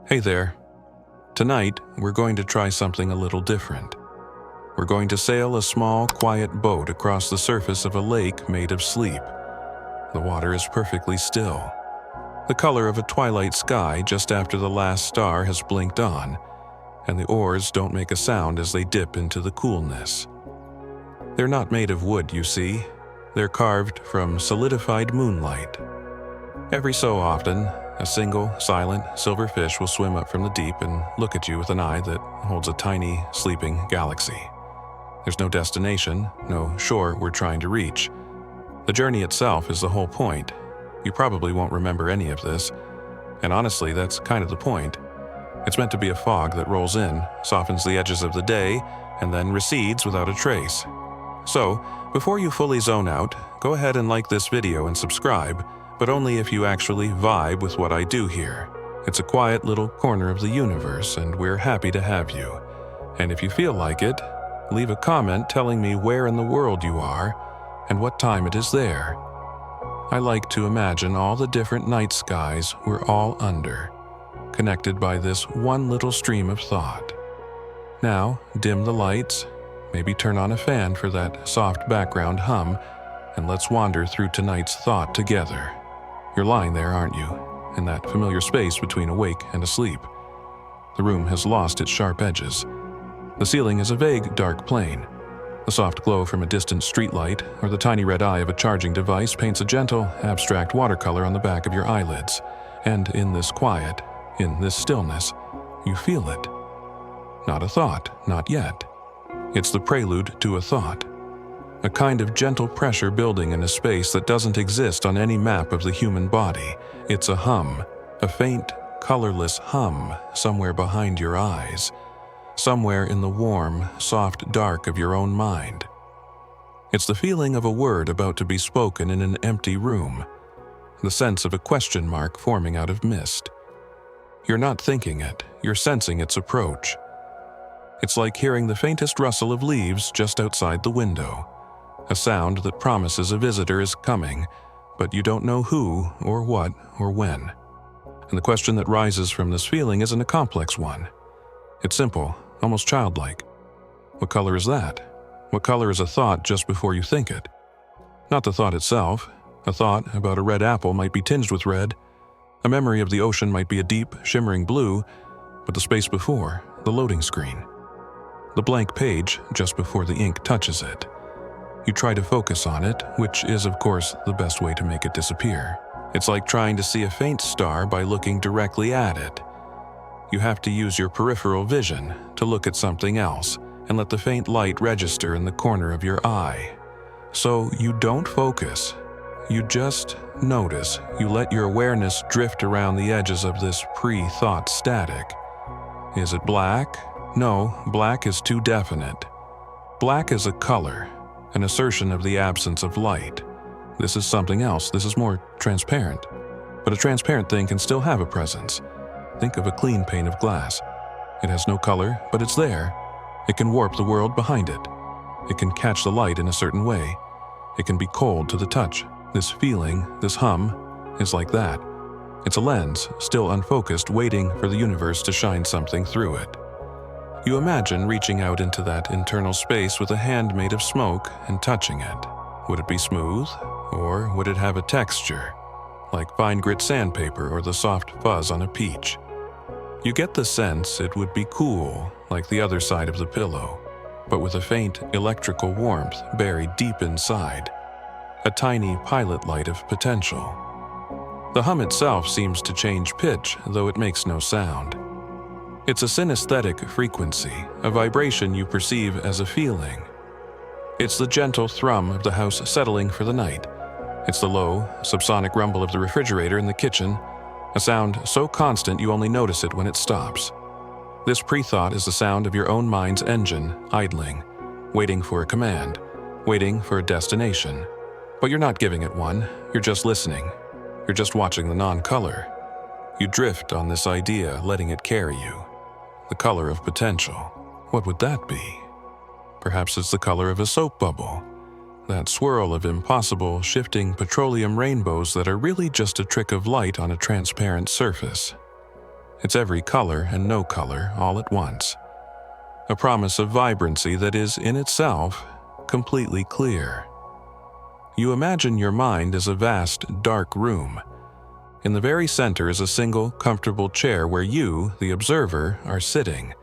Hey there. Tonight, we're going to try something a little different. We're going to sail a small, quiet boat across the surface of a lake made of sleep. The water is perfectly still, the color of a twilight sky just after the last star has blinked on, and the oars don't make a sound as they dip into the coolness. They're not made of wood, you see. They're carved from solidified moonlight. Every so often, a single, silent, silver fish will swim up from the deep and look at you with an eye that holds a tiny, sleeping galaxy. There's no destination, no shore we're trying to reach. The journey itself is the whole point. You probably won't remember any of this, and honestly, that's kind of the point. It's meant to be a fog that rolls in, softens the edges of the day, and then recedes without a trace. So, before you fully zone out, go ahead and like this video and subscribe, but only if you actually vibe with what I do here. It's a quiet little corner of the universe, and we're happy to have you. And if you feel like it, leave a comment telling me where in the world you are and what time it is there. I like to imagine all the different night skies we're all under, connected by this one little stream of thought. Now, dim the lights, maybe turn on a fan for that soft background hum, and let's wander through tonight's thought together. You're lying there, aren't you, in that familiar space between awake and asleep. The room has lost its sharp edges. The ceiling is a vague, dark plane. The soft glow from a distant streetlight or the tiny red eye of a charging device paints a gentle, abstract watercolor on the back of your eyelids. And in this quiet, in this stillness, you feel it. Not a thought, not yet. It's the prelude to a thought. A kind of gentle pressure building in a space that doesn't exist on any map of the human body. It's a hum, a faint, colorless hum somewhere behind your eyes, somewhere in the warm, soft dark of your own mind. It's the feeling of a word about to be spoken in an empty room, the sense of a question mark forming out of mist. You're not thinking it, you're sensing its approach. It's like hearing the faintest rustle of leaves just outside the window, a sound that promises a visitor is coming, but you don't know who or what or when. And the question that rises from this feeling isn't a complex one. It's simple, almost childlike. What color is that? What color is a thought just before you think it? Not the thought itself. A thought about a red apple might be tinged with red. A memory of the ocean might be a deep, shimmering blue, but the space before, the loading screen. The blank page just before the ink touches it. You try to focus on it, which is, of course, the best way to make it disappear. It's like trying to see a faint star by looking directly at it. You have to use your peripheral vision to look at something else and let the faint light register in the corner of your eye. So you don't focus. You just notice. You let your awareness drift around the edges of this pre-thought static. Is it black? No, black is too definite. Black is a color, an assertion of the absence of light. This is something else. This is more transparent. But a transparent thing can still have a presence. Think of a clean pane of glass. It has no color, but it's there. It can warp the world behind it. It can catch the light in a certain way. It can be cold to the touch. This feeling, this hum, is like that. It's a lens, still unfocused, waiting for the universe to shine something through it. You imagine reaching out into that internal space with a hand made of smoke and touching it. Would it be smooth, or would it have a texture, like fine grit sandpaper or the soft fuzz on a peach? You get the sense it would be cool, like the other side of the pillow, but with a faint electrical warmth buried deep inside, a tiny pilot light of potential. The hum itself seems to change pitch, though it makes no sound. It's a synesthetic frequency, a vibration you perceive as a feeling. It's the gentle thrum of the house settling for the night. It's the low, subsonic rumble of the refrigerator in the kitchen, a sound so constant you only notice it when it stops. This pre-thought is the sound of your own mind's engine idling, waiting for a command, waiting for a destination. But you're not giving it one, you're just listening. You're just watching the non-color. You drift on this idea, letting it carry you. The color of potential. What would that be? Perhaps it's the color of a soap bubble. That swirl of impossible, shifting petroleum rainbows that are really just a trick of light on a transparent surface. It's every color and no color all at once. A promise of vibrancy that is, in itself, completely clear. You imagine your mind as a vast, dark room. In the very center is a single, comfortable chair where you, the observer, are sitting.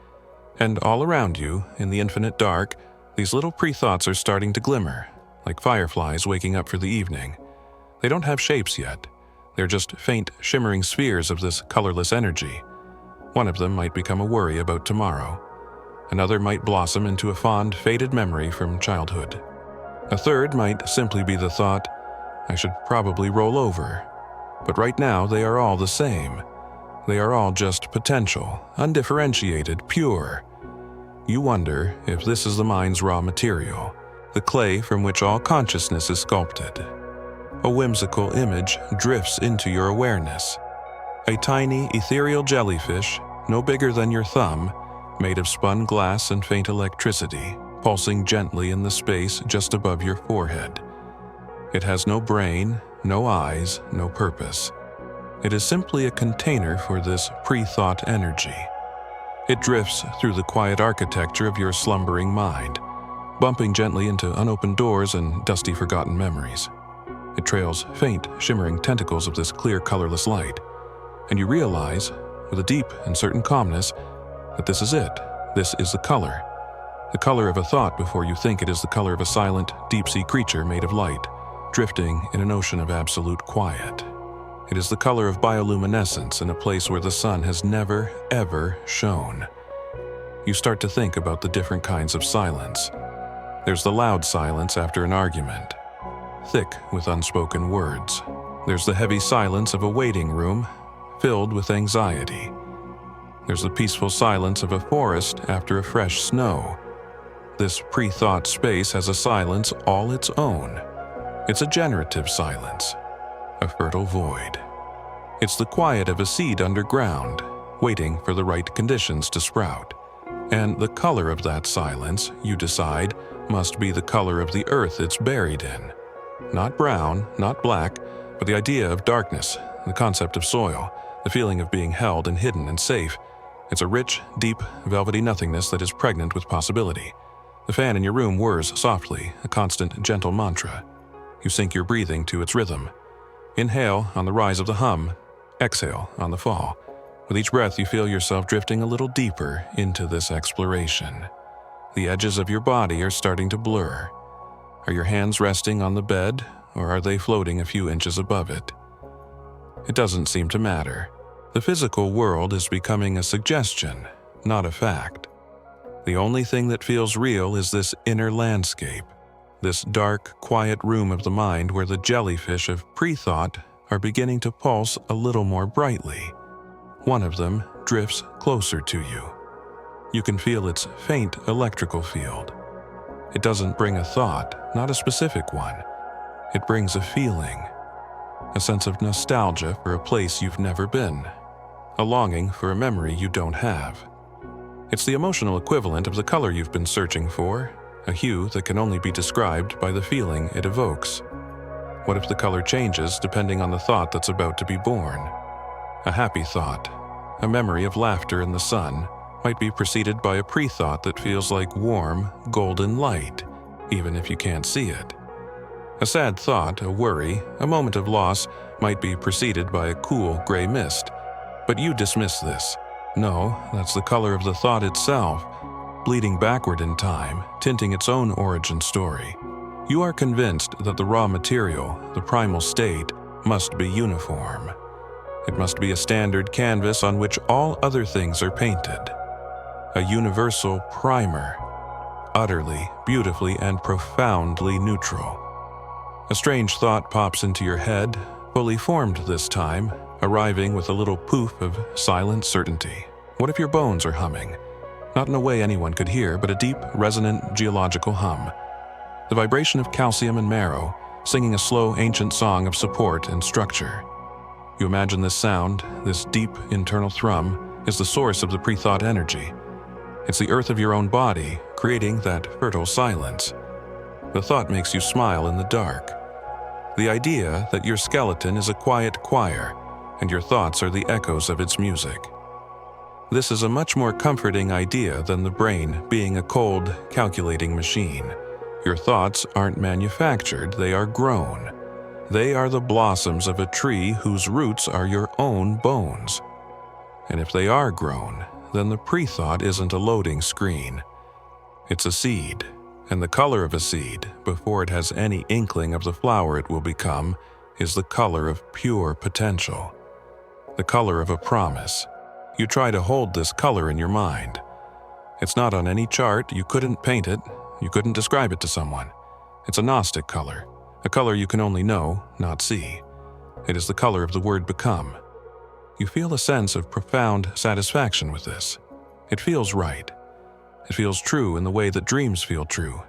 And all around you, in the infinite dark, these little pre-thoughts are starting to glimmer, like fireflies waking up for the evening. They don't have shapes yet. They're just faint, shimmering spheres of this colorless energy. One of them might become a worry about tomorrow. Another might blossom into a fond, faded memory from childhood. A third might simply be the thought, I should probably roll over. But right now they are all the same. They are all just potential, undifferentiated, pure. You wonder if this is the mind's raw material, the clay from which all consciousness is sculpted. A whimsical image drifts into your awareness. A tiny, ethereal jellyfish, no bigger than your thumb, made of spun glass and faint electricity, pulsing gently in the space just above your forehead. It has no brain, no eyes, no purpose. It is simply a container for this pre-thought energy. It drifts through the quiet architecture of your slumbering mind, bumping gently into unopened doors and dusty forgotten memories. It trails faint, shimmering tentacles of this clear, colorless light, and you realize, with a deep and certain calmness, that this is it. This is the color of a thought before you think it is the color of a silent, deep-sea creature made of light, drifting in an ocean of absolute quiet. It is the color of bioluminescence in a place where the sun has never, ever shone. You start to think about the different kinds of silence. There's the loud silence after an argument, thick with unspoken words. There's the heavy silence of a waiting room, filled with anxiety. There's the peaceful silence of a forest after a fresh snow. This pre-thought space has a silence all its own. It's a generative silence, a fertile void. It's the quiet of a seed underground, waiting for the right conditions to sprout. And the color of that silence, you decide, must be the color of the earth it's buried in. Not brown, not black, but the idea of darkness, the concept of soil, the feeling of being held and hidden and safe. It's a rich, deep, velvety nothingness that is pregnant with possibility. The fan in your room whirs softly, a constant, gentle mantra. You sync your breathing to its rhythm. Inhale on the rise of the hum, exhale on the fall. With each breath, you feel yourself drifting a little deeper into this exploration. The edges of your body are starting to blur. Are your hands resting on the bed, or are they floating a few inches above it? It doesn't seem to matter. The physical world is becoming a suggestion, not a fact. The only thing that feels real is this inner landscape, this dark, quiet room of the mind where the jellyfish of pre-thought are beginning to pulse a little more brightly. One of them drifts closer to you. You can feel its faint electrical field. It doesn't bring a thought, not a specific one. It brings a feeling, a sense of nostalgia for a place you've never been, a longing for a memory you don't have. It's the emotional equivalent of the color you've been searching for, a hue that can only be described by the feeling it evokes. What if the color changes depending on the thought that's about to be born? A happy thought, a memory of laughter in the sun, might be preceded by a pre-thought that feels like warm, golden light, even if you can't see it. A sad thought, a worry, a moment of loss might be preceded by a cool gray mist. But you dismiss this. No, that's the color of the thought itself, bleeding backward in time, tinting its own origin story. You are convinced that the raw material, the primal state, must be uniform. It must be a standard canvas on which all other things are painted. A universal primer, utterly, beautifully, and profoundly neutral. A strange thought pops into your head, fully formed this time, arriving with a little poof of silent certainty. What if your bones are humming? Not in a way anyone could hear, but a deep, resonant, geological hum. The vibration of calcium and marrow, singing a slow, ancient song of support and structure. You imagine this sound, this deep, internal thrum, is the source of the pre-thought energy. It's the earth of your own body, creating that fertile silence. The thought makes you smile in the dark. The idea that your skeleton is a quiet choir, and your thoughts are the echoes of its music. This is a much more comforting idea than the brain being a cold, calculating machine. Your thoughts aren't manufactured, they are grown. They are the blossoms of a tree whose roots are your own bones. And if they are grown, then the pre-thought isn't a loading screen. It's a seed, and the color of a seed, before it has any inkling of the flower it will become, is the color of pure potential. The color of a promise. You try to hold this color in your mind. It's not on any chart, you couldn't paint it, you couldn't describe it to someone. It's a Gnostic color, a color you can only know, not see. It is the color of the word become. You feel a sense of profound satisfaction with this. It feels right. It feels true in the way that dreams feel true,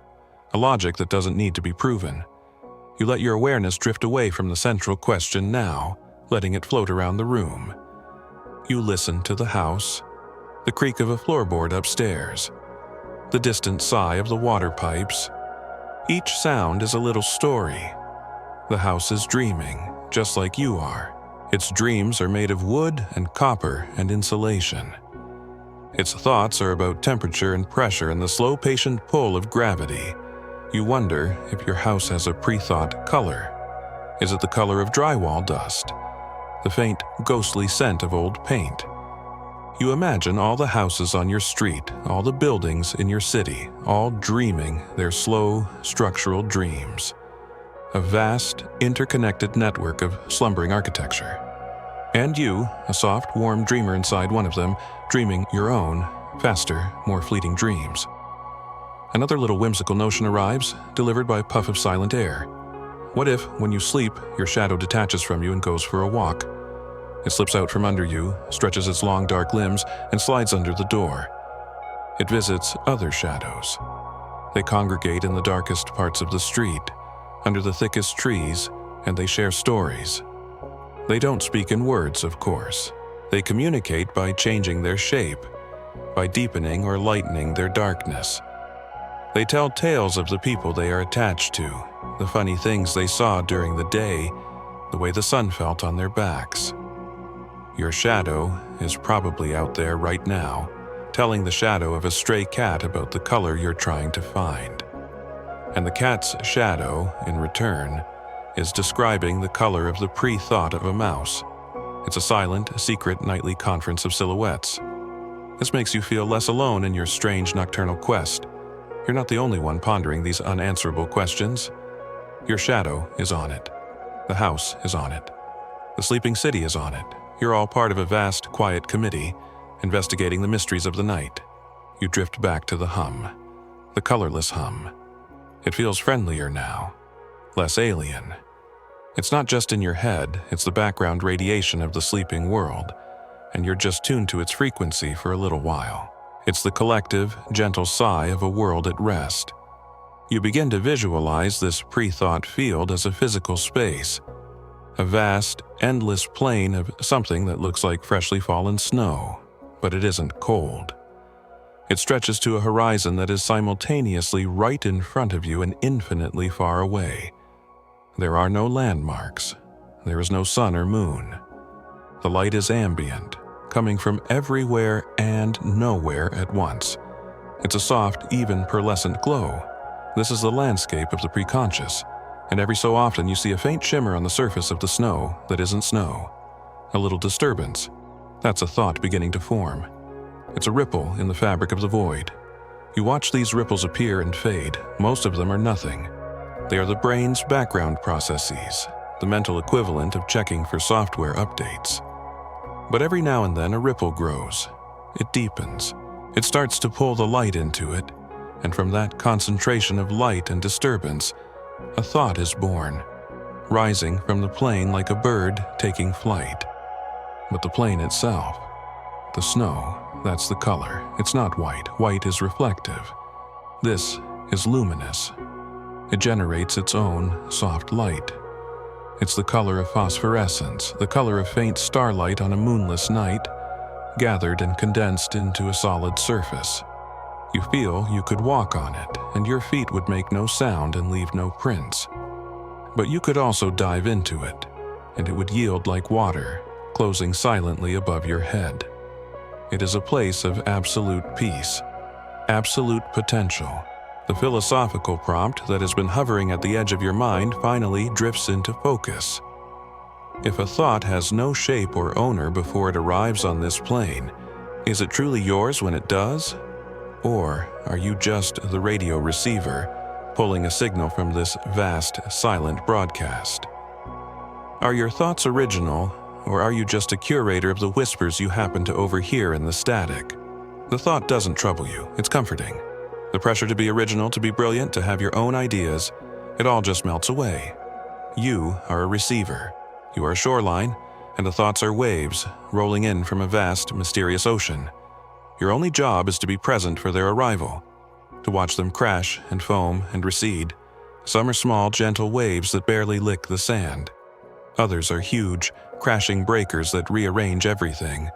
a logic that doesn't need to be proven. You let your awareness drift away from the central question now, letting it float around the room. You listen to the house, the creak of a floorboard upstairs, the distant sigh of the water pipes. Each sound is a little story. The house is dreaming, just like you are. Its dreams are made of wood and copper and insulation. Its thoughts are about temperature and pressure and the slow, patient pull of gravity. You wonder if your house has a pre-thought color. Is it the color of drywall dust? The faint, ghostly scent of old paint? You imagine all the houses on your street, all the buildings in your city, all dreaming their slow, structural dreams. A vast, interconnected network of slumbering architecture. And you, a soft, warm dreamer inside one of them, dreaming your own, faster, more fleeting dreams. Another little whimsical notion arrives, delivered by a puff of silent air. What if, when you sleep, your shadow detaches from you and goes for a walk? It slips out from under you, stretches its long dark limbs, and slides under the door. It visits other shadows. They congregate in the darkest parts of the street, under the thickest trees, and they share stories. They don't speak in words, of course. They communicate by changing their shape, by deepening or lightening their darkness. They tell tales of the people they are attached to, the funny things they saw during the day, the way the sun felt on their backs. Your shadow is probably out there right now, telling the shadow of a stray cat about the color you're trying to find. And the cat's shadow, in return, is describing the color of the pre-thought of a mouse. It's a silent, secret nightly conference of silhouettes. This makes you feel less alone in your strange nocturnal quest. You're not the only one pondering these unanswerable questions. Your shadow is on it. The house is on it. The sleeping city is on it. You're all part of a vast, quiet committee, investigating the mysteries of the night. You drift back to the hum, the colorless hum. It feels friendlier now, less alien. It's not just in your head, it's the background radiation of the sleeping world, and you're just tuned to its frequency for a little while. It's the collective, gentle sigh of a world at rest. You begin to visualize this pre-thought field as a physical space, a vast, endless plain of something that looks like freshly fallen snow, but it isn't cold. It stretches to a horizon that is simultaneously right in front of you and infinitely far away. There are no landmarks. There is no sun or moon. The light is ambient, coming from everywhere and nowhere at once. It's a soft, even pearlescent glow. This is the landscape of the preconscious, and every so often you see a faint shimmer on the surface of the snow that isn't snow. A little disturbance. That's a thought beginning to form. It's a ripple in the fabric of the void. You watch these ripples appear and fade. Most of them are nothing. They are the brain's background processes, the mental equivalent of checking for software updates. But every now and then a ripple grows. It deepens. It starts to pull the light into it, and from that concentration of light and disturbance, a thought is born, rising from the plane like a bird taking flight. But the plane itself, the snow, that's the color. It's not white. White is reflective. This is luminous. It generates its own soft light. It's the color of phosphorescence, the color of faint starlight on a moonless night, gathered and condensed into a solid surface. You feel you could walk on it, and your feet would make no sound and leave no prints. But you could also dive into it, and it would yield like water, closing silently above your head. It is a place of absolute peace, absolute potential. The philosophical prompt that has been hovering at the edge of your mind finally drifts into focus. If a thought has no shape or owner before it arrives on this plane, is it truly yours when it does? Or are you just the radio receiver, pulling a signal from this vast, silent broadcast? Are your thoughts original, or are you just a curator of the whispers you happen to overhear in the static? The thought doesn't trouble you, it's comforting. The pressure to be original, to be brilliant, to have your own ideas, it all just melts away. You are a receiver. You are a shoreline, and the thoughts are waves rolling in from a vast, mysterious ocean. Your only job is to be present for their arrival, to watch them crash and foam and recede. Some are small, gentle waves that barely lick the sand. Others are huge, crashing breakers that rearrange everything.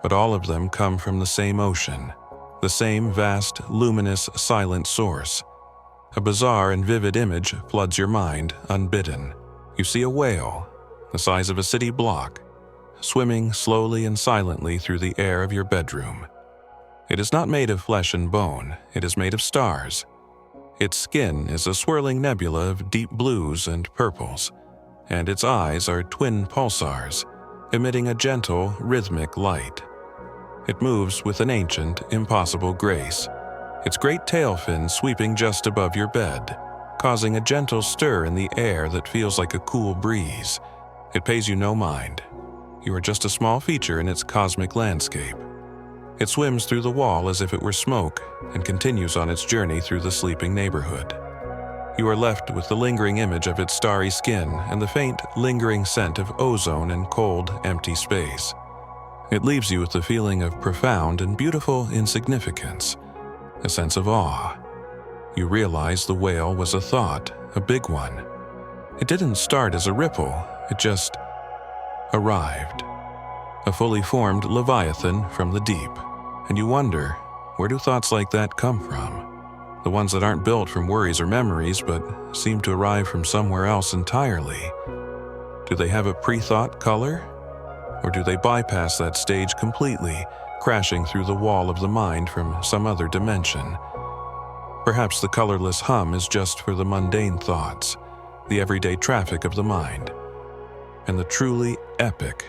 But all of them come from the same ocean, the same vast, luminous, silent source. A bizarre and vivid image floods your mind, unbidden. You see a whale, the size of a city block, swimming slowly and silently through the air of your bedroom. It is not made of flesh and bone, it is made of stars. Its skin is a swirling nebula of deep blues and purples, and its eyes are twin pulsars, emitting a gentle, rhythmic light. It moves with an ancient, impossible grace, its great tail fin sweeping just above your bed, causing a gentle stir in the air that feels like a cool breeze. It pays you no mind. You are just a small feature in its cosmic landscape. It swims through the wall as if it were smoke and continues on its journey through the sleeping neighborhood. You are left with the lingering image of its starry skin and the faint, lingering scent of ozone and cold, empty space. It leaves you with the feeling of profound and beautiful insignificance, a sense of awe. You realize the whale was a thought, a big one. It didn't start as a ripple, it just arrived. A fully formed leviathan from the deep. And you wonder, where do thoughts like that come from? The ones that aren't built from worries or memories, but seem to arrive from somewhere else entirely. Do they have a pre-thought color? Or do they bypass that stage completely, crashing through the wall of the mind from some other dimension? Perhaps the colorless hum is just for the mundane thoughts, the everyday traffic of the mind. And the truly epic,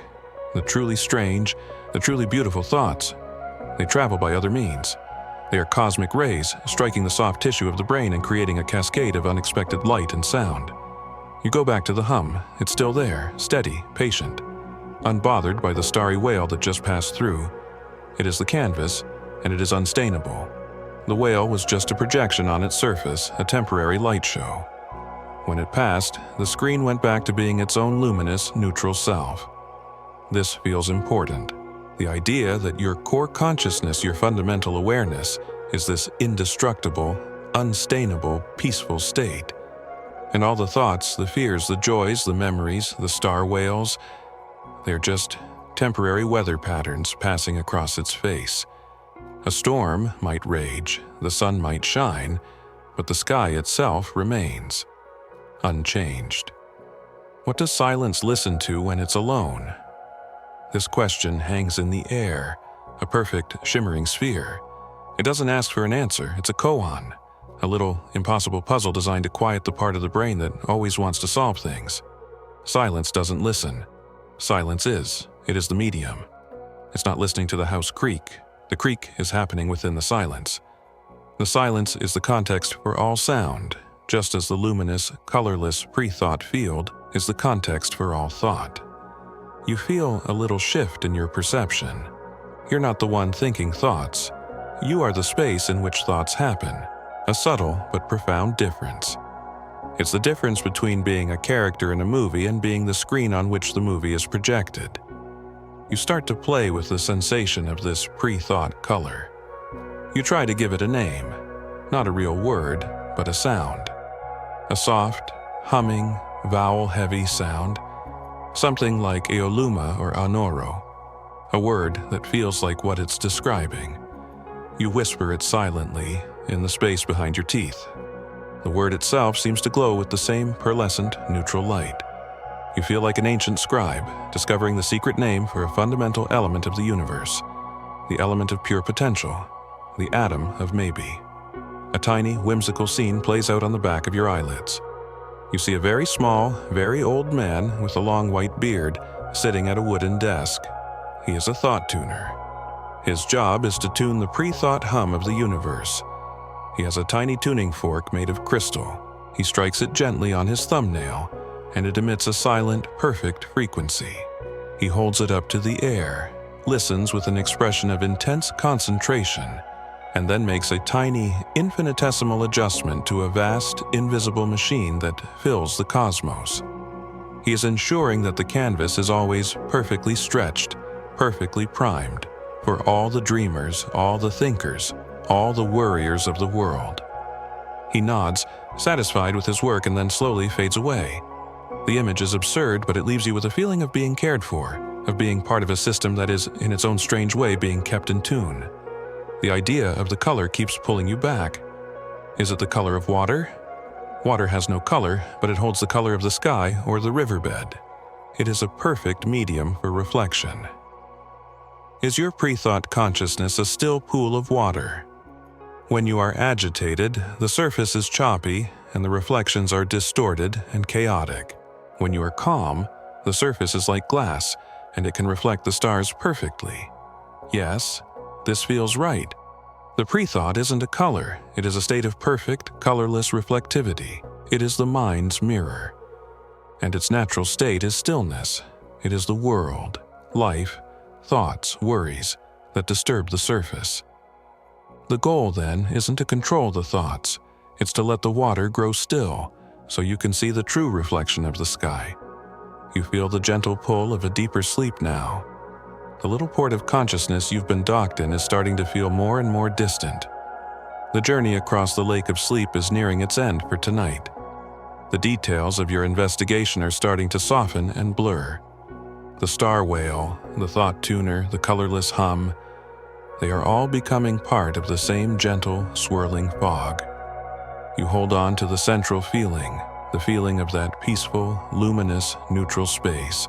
the truly strange, the truly beautiful thoughts, they travel by other means. They are cosmic rays, striking the soft tissue of the brain and creating a cascade of unexpected light and sound. You go back to the hum, it's still there, steady, patient, unbothered by the starry whale that just passed through. It is the canvas, and it is unstainable. The whale was just a projection on its surface, a temporary light show. When it passed, the screen went back to being its own luminous, neutral self. This feels important. The idea that your core consciousness, your fundamental awareness, is this indestructible, unstainable, peaceful state. And all the thoughts, the fears, the joys, the memories, the star whales, they're just temporary weather patterns passing across its face. A storm might rage, the sun might shine, but the sky itself remains, unchanged. What does silence listen to when it's alone? This question hangs in the air, a perfect, shimmering sphere. It doesn't ask for an answer, it's a koan, a little, impossible puzzle designed to quiet the part of the brain that always wants to solve things. Silence doesn't listen. Silence is. It is the medium. It's not listening to the house creak. The creak is happening within the silence. The silence is the context for all sound, just as the luminous, colorless, pre-thought field is the context for all thought. You feel a little shift in your perception. You're not the one thinking thoughts. You are the space in which thoughts happen, a subtle but profound difference. It's the difference between being a character in a movie and being the screen on which the movie is projected. You start to play with the sensation of this pre-thought color. You try to give it a name, not a real word, but a sound. A soft, humming, vowel-heavy sound. Something like eoluma or anoro, a word that feels like what it's describing. You whisper it silently in the space behind your teeth. The word itself seems to glow with the same pearlescent, neutral light. You feel like an ancient scribe, discovering the secret name for a fundamental element of the universe. the element of pure potential, the atom of maybe. A tiny, whimsical scene plays out on the back of your eyelids. You see a very small, very old man with a long white beard sitting at a wooden desk. He is a thought tuner. His job is to tune the pre-thought hum of the universe. He has a tiny tuning fork made of crystal. He strikes it gently on his thumbnail, and it emits a silent, perfect frequency. He holds it up to the air, listens with an expression of intense concentration, and then makes a tiny, infinitesimal adjustment to a vast, invisible machine that fills the cosmos. He is ensuring that the canvas is always perfectly stretched, perfectly primed, for all the dreamers, all the thinkers, all the worriers of the world. He nods, satisfied with his work, and then slowly fades away. The image is absurd, but it leaves you with a feeling of being cared for, of being part of a system that is, in its own strange way, being kept in tune. The idea of the color keeps pulling you back. Is it the color of water? Water has no color, but it holds the color of the sky or the riverbed. It is a perfect medium for reflection. Is your pre-thought consciousness a still pool of water? When you are agitated, the surface is choppy and the reflections are distorted and chaotic. When you are calm, the surface is like glass and it can reflect the stars perfectly. Yes, this feels right. The pre-thought isn't a color, it is a state of perfect, colorless reflectivity. It is the mind's mirror. And its natural state is stillness. It is the world, life, thoughts, worries that disturb the surface. The goal, then, isn't to control the thoughts. It's to let the water grow still, so you can see the true reflection of the sky. You feel the gentle pull of a deeper sleep now. The little port of consciousness you've been docked in is starting to feel more and more distant. The journey across the lake of sleep is nearing its end for tonight. The details of your investigation are starting to soften and blur. The star whale, the thought tuner, the colorless hum, they are all becoming part of the same gentle, swirling fog. You hold on to the central feeling, the feeling of that peaceful, luminous, neutral space,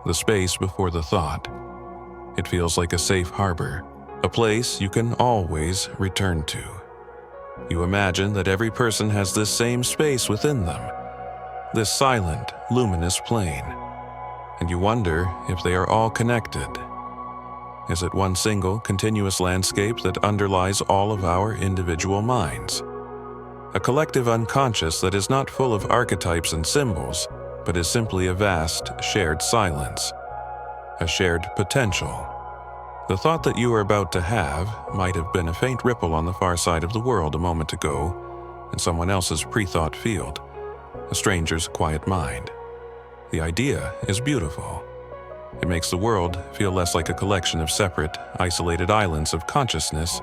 the space before the thought. It feels like a safe harbor, a place you can always return to. You imagine that every person has this same space within them, this silent, luminous plane, and you wonder if they are all connected. Is it one single, continuous landscape that underlies all of our individual minds? A collective unconscious that is not full of archetypes and symbols, but is simply a vast, shared silence, a shared potential. The thought that you are about to have might have been a faint ripple on the far side of the world a moment ago, in someone else's pre-thought field, a stranger's quiet mind. The idea is beautiful. It makes the world feel less like a collection of separate, isolated islands of consciousness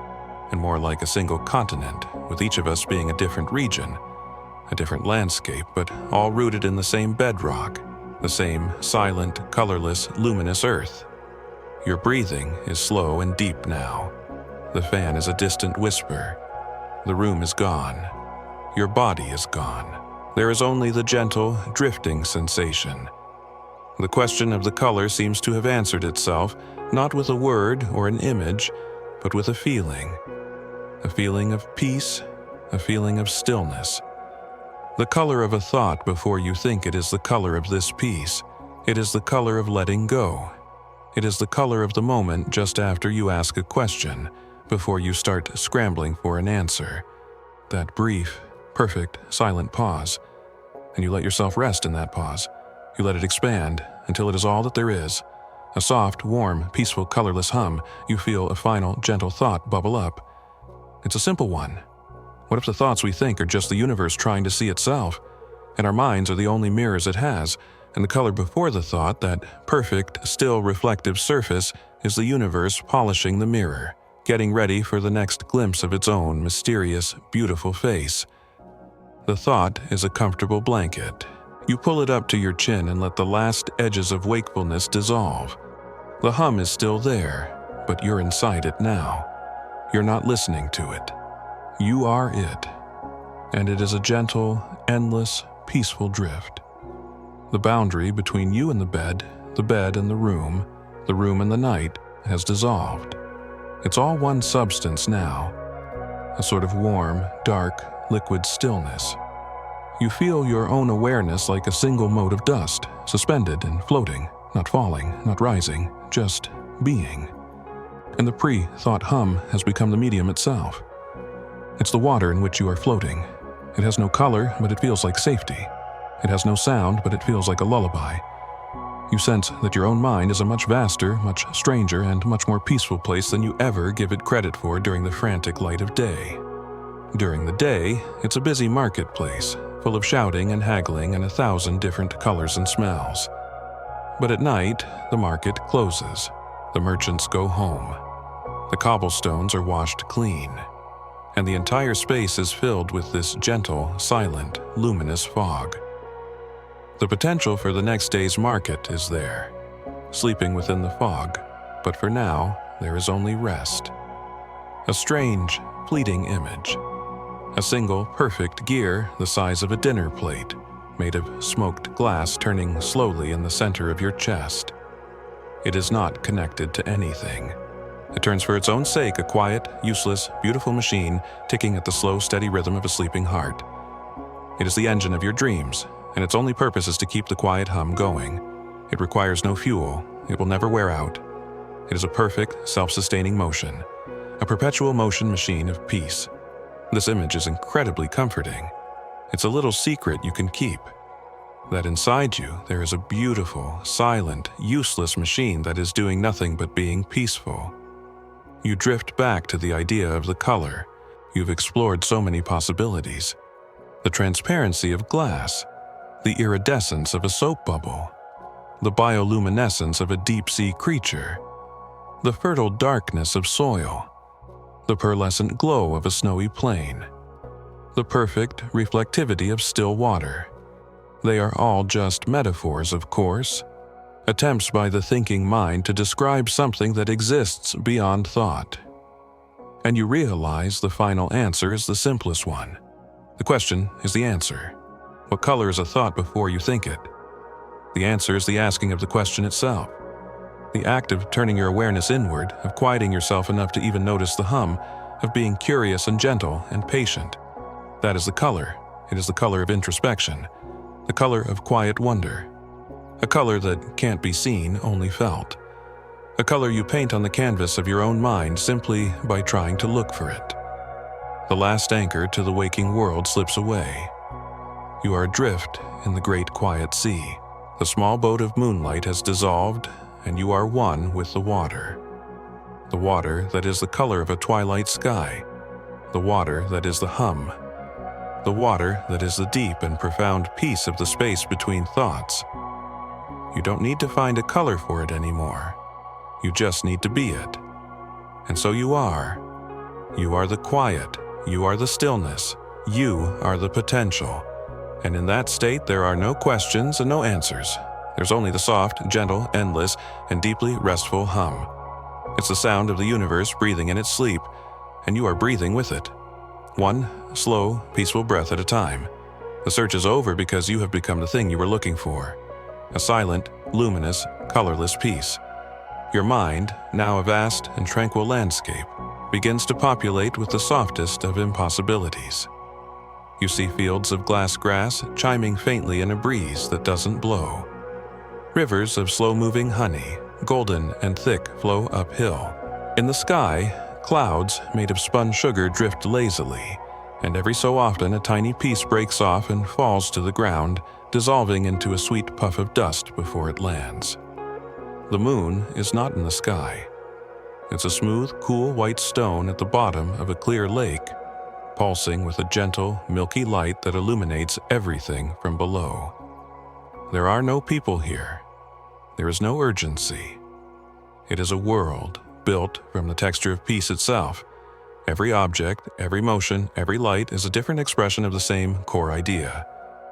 and more like a single continent, with each of us being a different region, a different landscape, but all rooted in the same bedrock, the same silent, colorless, luminous earth. Your breathing is slow and deep now. The fan is a distant whisper. The room is gone. Your body is gone. There is only the gentle, drifting sensation. The question of the color seems to have answered itself, not with a word or an image, but with a feeling of peace, a feeling of stillness. The color of a thought before you think it is the color of this piece. It is the color of letting go. It is the color of the moment just after you ask a question, before you start scrambling for an answer. That brief, perfect, silent pause, and you let yourself rest in that pause. You let it expand until it is all that there is. A soft, warm, peaceful, colorless hum. You feel a final, gentle thought bubble up. It's a simple one. What if the thoughts we think are just the universe trying to see itself, and our minds are the only mirrors it has, and the color before the thought, that perfect, still reflective surface, is the universe polishing the mirror, getting ready for the next glimpse of its own mysterious, beautiful face. The thought is a comfortable blanket. You pull it up to your chin and let the last edges of wakefulness dissolve. The hum is still there, but you're inside it now. You're not listening to it. You are it. And it is a gentle, endless, peaceful drift. The boundary between you and the bed and the room and the night has dissolved. It's all one substance now, a sort of warm, dark, liquid stillness. You feel your own awareness like a single mote of dust, suspended and floating, not falling, not rising, just being. And the pre-thought hum has become the medium itself. It's the water in which you are floating. It has no color, but it feels like safety. It has no sound, but it feels like a lullaby. You sense that your own mind is a much vaster, much stranger, and much more peaceful place than you ever give it credit for during the frantic light of day. During the day, it's a busy marketplace, full of shouting and haggling and 1,000 different colors and smells. But at night, the market closes. The merchants go home. The cobblestones are washed clean. And the entire space is filled with this gentle, silent, luminous fog. The potential for the next day's market is there, sleeping within the fog, but for now, there is only rest. A strange, fleeting image. A single, perfect gear the size of a dinner plate, made of smoked glass turning slowly in the center of your chest. It is not connected to anything. It turns for its own sake, a quiet, useless, beautiful machine ticking at the slow, steady rhythm of a sleeping heart. It is the engine of your dreams, and its only purpose is to keep the quiet hum going. It requires no fuel. It will never wear out. It is a perfect, self-sustaining motion, a perpetual motion machine of peace. This image is incredibly comforting. It's a little secret you can keep, that inside you there is a beautiful, silent, useless machine that is doing nothing but being peaceful. You drift back to the idea of the color. You've explored so many possibilities. The transparency of glass, the iridescence of a soap bubble, the bioluminescence of a deep-sea creature, the fertile darkness of soil, the pearlescent glow of a snowy plain, the perfect reflectivity of still water. They are all just metaphors, of course, attempts by the thinking mind to describe something that exists beyond thought. And you realize the final answer is the simplest one. The question is the answer. What color is a thought before you think it? The answer is the asking of the question itself. The act of turning your awareness inward, of quieting yourself enough to even notice the hum, of being curious and gentle and patient. That is the color. It is the color of introspection, the color of quiet wonder, a color that can't be seen, only felt, a color you paint on the canvas of your own mind simply by trying to look for it. The last anchor to the waking world slips away. You are adrift in the great quiet sea. The small boat of moonlight has dissolved, and you are one with the water. The water that is the color of a twilight sky. The water that is the hum. The water that is the deep and profound peace of the space between thoughts. You don't need to find a color for it anymore. You just need to be it. And so you are. You are the quiet. You are the stillness. You are the potential. And in that state, there are no questions and no answers. There's only the soft, gentle, endless, and deeply restful hum. It's the sound of the universe breathing in its sleep, and you are breathing with it. One slow, peaceful breath at a time. The search is over because you have become the thing you were looking for. A silent, luminous, colorless peace. Your mind, now a vast and tranquil landscape, begins to populate with the softest of impossibilities. You see fields of glass grass chiming faintly in a breeze that doesn't blow. Rivers of slow-moving honey, golden and thick, flow uphill. In the sky, clouds made of spun sugar drift lazily, and every so often a tiny piece breaks off and falls to the ground, dissolving into a sweet puff of dust before it lands. The moon is not in the sky. It's a smooth, cool white stone at the bottom of a clear lake, pulsing with a gentle, milky light that illuminates everything from below. There are no people here. There is no urgency. It is a world built from the texture of peace itself. Every object, every motion, every light is a different expression of the same core idea.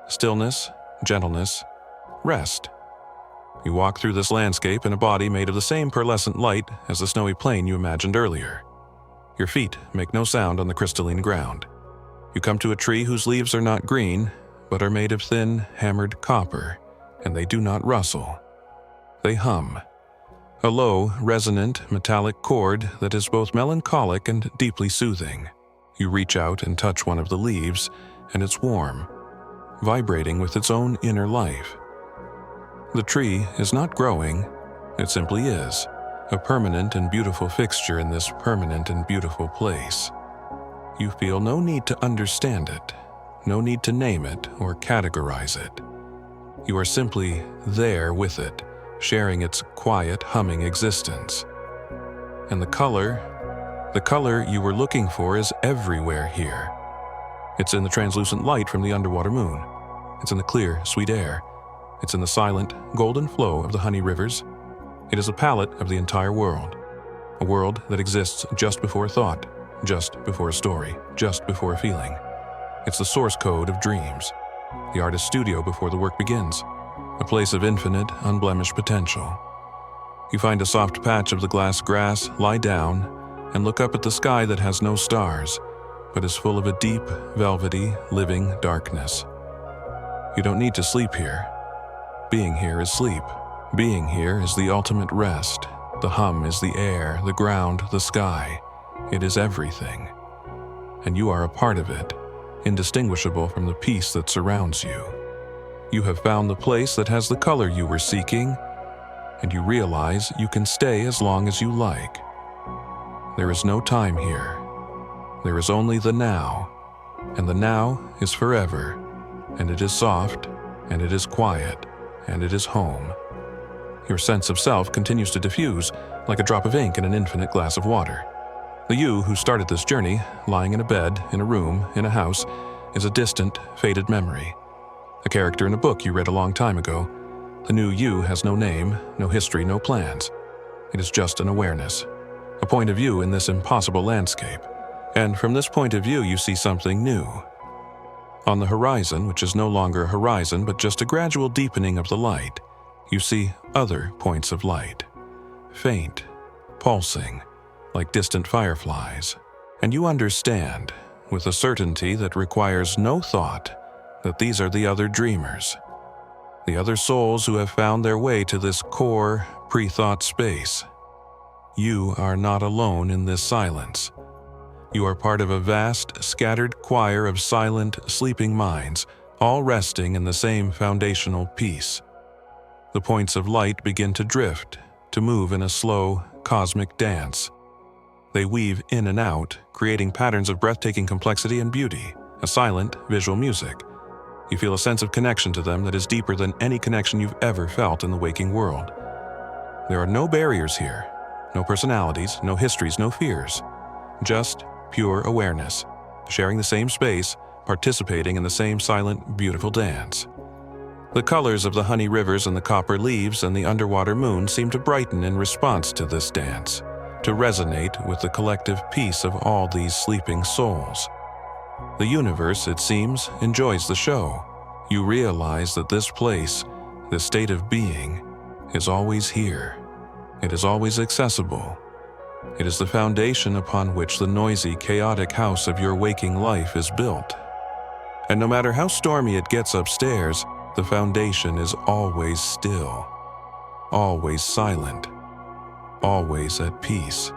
Stillness, gentleness, rest. You walk through this landscape in a body made of the same pearlescent light as the snowy plain you imagined earlier. Your feet make no sound on the crystalline ground. You come to a tree whose leaves are not green, but are made of thin, hammered copper, and they do not rustle. They hum. A low, resonant, metallic chord that is both melancholic and deeply soothing. You reach out and touch one of the leaves, and it's warm, vibrating with its own inner life. The tree is not growing, it simply is, a permanent and beautiful fixture in this permanent and beautiful place. You feel no need to understand it, no need to name it or categorize it. You are simply there with it, sharing its quiet, humming existence. And the color you were looking for is everywhere here. It's in the translucent light from the underwater moon. It's in the clear, sweet air. It's in the silent, golden flow of the honey rivers. It is a palette of the entire world. A world that exists just before thought, just before a story, just before a feeling. It's the source code of dreams, the artist's studio before the work begins, a place of infinite, unblemished potential. You find a soft patch of the glass grass, lie down, and look up at the sky that has no stars, but is full of a deep, velvety, living darkness. You don't need to sleep here. Being here is sleep. Being here is the ultimate rest. The hum is the air, the ground, the sky. It is everything. And you are a part of it, indistinguishable from the peace that surrounds you. You have found the place that has the color you were seeking, and you realize you can stay as long as you like. There is no time here. There is only the now, and the now is forever, and it is soft, and it is quiet, and it is home. Your sense of self continues to diffuse like a drop of ink in an infinite glass of water. The you who started this journey, lying in a bed, in a room, in a house, is a distant, faded memory. A character in a book you read a long time ago. The new you has no name, no history, no plans. It is just an awareness, a point of view in this impossible landscape. And from this point of view, you see something new. On the horizon, which is no longer a horizon but just a gradual deepening of the light, you see other points of light, faint, pulsing, like distant fireflies. And you understand, with a certainty that requires no thought, that these are the other dreamers, the other souls who have found their way to this core, pre-thought space. You are not alone in this silence. You are part of a vast, scattered choir of silent, sleeping minds, all resting in the same foundational peace. The points of light begin to drift, to move in a slow, cosmic dance. They weave in and out, creating patterns of breathtaking complexity and beauty, a silent, visual music. You feel a sense of connection to them that is deeper than any connection you've ever felt in the waking world. There are no barriers here, no personalities, no histories, no fears. Just pure awareness, sharing the same space, participating in the same silent, beautiful dance. The colors of the honey rivers and the copper leaves and the underwater moon seem to brighten in response to this dance, to resonate with the collective peace of all these sleeping souls. The universe, it seems, enjoys the show. You realize that this place, this state of being, is always here. It is always accessible. It is the foundation upon which the noisy, chaotic house of your waking life is built. And no matter how stormy it gets upstairs, the foundation is always still, always silent, always at peace.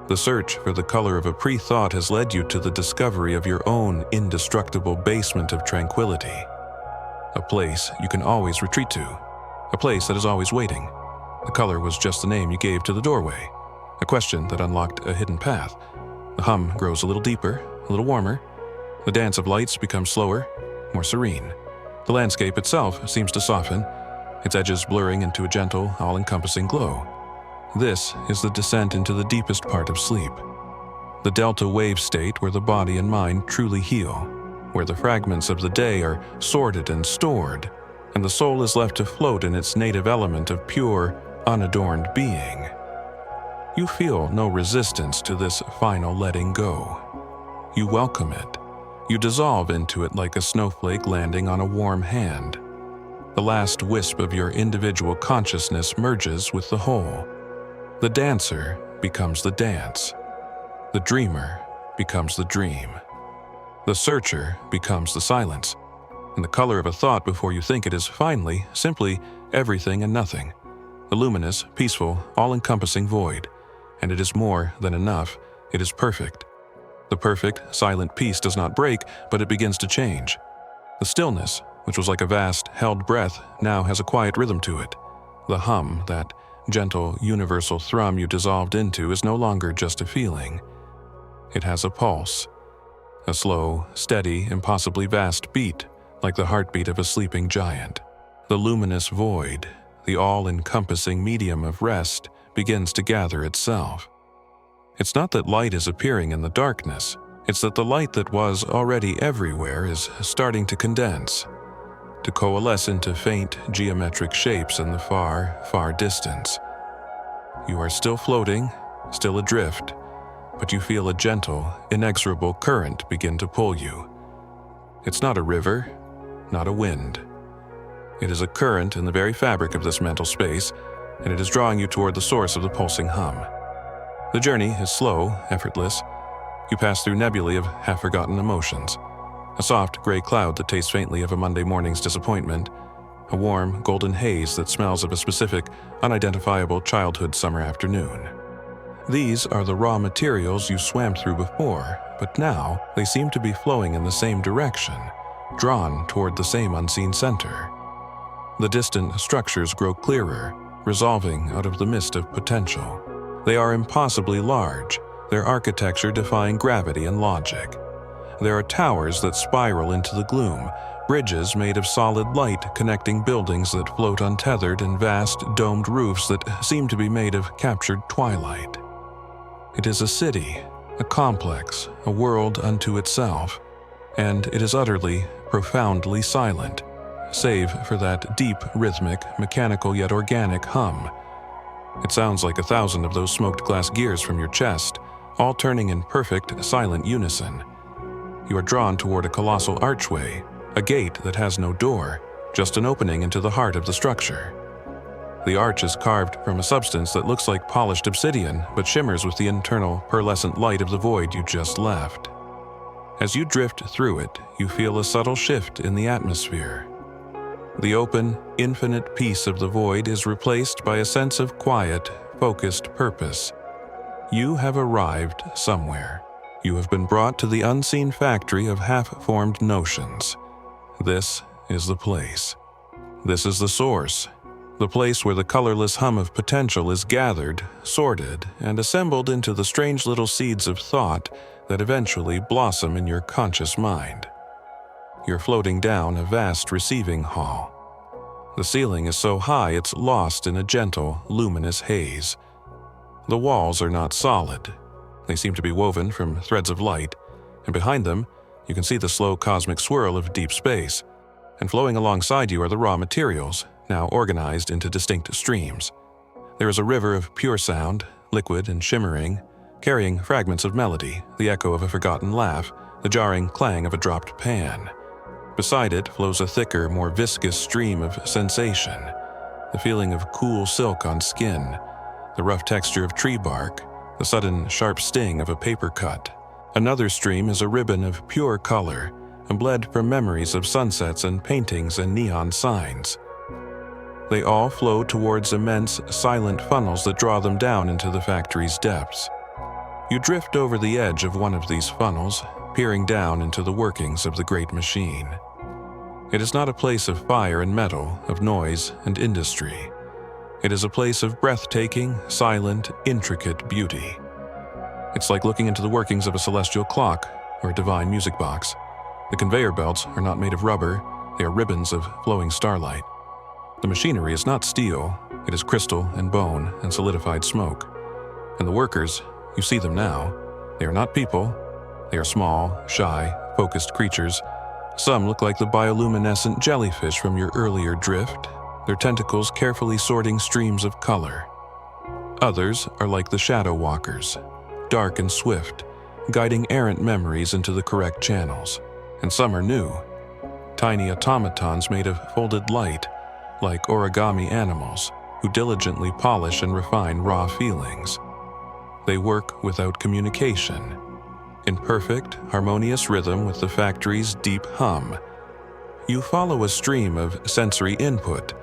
The search for the color of a pre-thought has led you to the discovery of your own indestructible basement of tranquility. A place you can always retreat to. A place that is always waiting. The color was just the name you gave to the doorway. A question that unlocked a hidden path. The hum grows a little deeper, a little warmer. The dance of lights becomes slower, more serene. The landscape itself seems to soften, its edges blurring into a gentle, all-encompassing glow. This is the descent into the deepest part of sleep. The delta wave state where the body and mind truly heal, where the fragments of the day are sorted and stored, and the soul is left to float in its native element of pure, unadorned being. You feel no resistance to this final letting go. You welcome it. You dissolve into it like a snowflake landing on a warm hand. The last wisp of your individual consciousness merges with the whole. The dancer becomes the dance. The dreamer becomes the dream. The searcher becomes the silence. And the color of a thought before you think it is finally, simply, everything and nothing. a luminous, peaceful, all-encompassing void. And it is more than enough. It is perfect. The perfect, silent peace does not break, but it begins to change. The stillness, which was like a vast, held breath, now has a quiet rhythm to it. The hum, that gentle, universal thrum you dissolved into, is no longer just a feeling. It has a pulse. A slow, steady, impossibly vast beat, like the heartbeat of a sleeping giant. The luminous void, the all-encompassing medium of rest, begins to gather itself. It's not that light is appearing in the darkness. It's that the light that was already everywhere is starting to condense, to coalesce into faint geometric shapes in the far, far distance. You are still floating, still adrift, but you feel a gentle, inexorable current begin to pull you. It's not a river, not a wind. It is a current in the very fabric of this mental space, and it is drawing you toward the source of the pulsing hum. The journey is slow, effortless. You pass through nebulae of half-forgotten emotions. A soft, gray cloud that tastes faintly of a Monday morning's disappointment. A warm, golden haze that smells of a specific, unidentifiable childhood summer afternoon. These are the raw materials you swam through before, but now they seem to be flowing in the same direction, drawn toward the same unseen center. The distant structures grow clearer, resolving out of the mist of potential. They are impossibly large, their architecture defying gravity and logic. There are towers that spiral into the gloom, bridges made of solid light connecting buildings that float untethered, and vast, domed roofs that seem to be made of captured twilight. It is a city, a complex, a world unto itself, and it is utterly, profoundly silent, save for that deep, rhythmic, mechanical yet organic hum. It sounds like 1,000 of those smoked glass gears from your chest, all turning in perfect, silent unison. You are drawn toward a colossal archway, a gate that has no door, just an opening into the heart of the structure. The arch is carved from a substance that looks like polished obsidian, but shimmers with the internal, pearlescent light of the void you just left. As you drift through it, you feel a subtle shift in the atmosphere. The open, infinite peace of the void is replaced by a sense of quiet, focused purpose. You have arrived somewhere. You have been brought to the unseen factory of half-formed notions. This is the place. This is the source. The place where the colorless hum of potential is gathered, sorted, and assembled into the strange little seeds of thought that eventually blossom in your conscious mind. You're floating down a vast receiving hall. The ceiling is so high it's lost in a gentle, luminous haze. The walls are not solid. They seem to be woven from threads of light, and behind them, you can see the slow cosmic swirl of deep space. And flowing alongside you are the raw materials, now organized into distinct streams. There is a river of pure sound, liquid and shimmering, carrying fragments of melody, the echo of a forgotten laugh, the jarring clang of a dropped pan. Beside it flows a thicker, more viscous stream of sensation, the feeling of cool silk on skin, the rough texture of tree bark, the sudden sharp sting of a paper cut. Another stream is a ribbon of pure color, bled from memories of sunsets and paintings and neon signs. They all flow towards immense, silent funnels that draw them down into the factory's depths. You drift over the edge of one of these funnels, peering down into the workings of the great machine. It is not a place of fire and metal, of noise and industry. It is a place of breathtaking, silent, intricate beauty. It's like looking into the workings of a celestial clock or a divine music box. The conveyor belts are not made of rubber, they are ribbons of flowing starlight. The machinery is not steel, it is crystal and bone and solidified smoke. And the workers, you see them now, they are not people. They are small, shy, focused creatures. Some look like the bioluminescent jellyfish from your earlier drift, their tentacles carefully sorting streams of color. Others are like the shadow walkers, dark and swift, guiding errant memories into the correct channels. And some are new, tiny automatons made of folded light, like origami animals, who diligently polish and refine raw feelings. They work without communication, in perfect, harmonious rhythm with the factory's deep hum. You follow a stream of sensory input,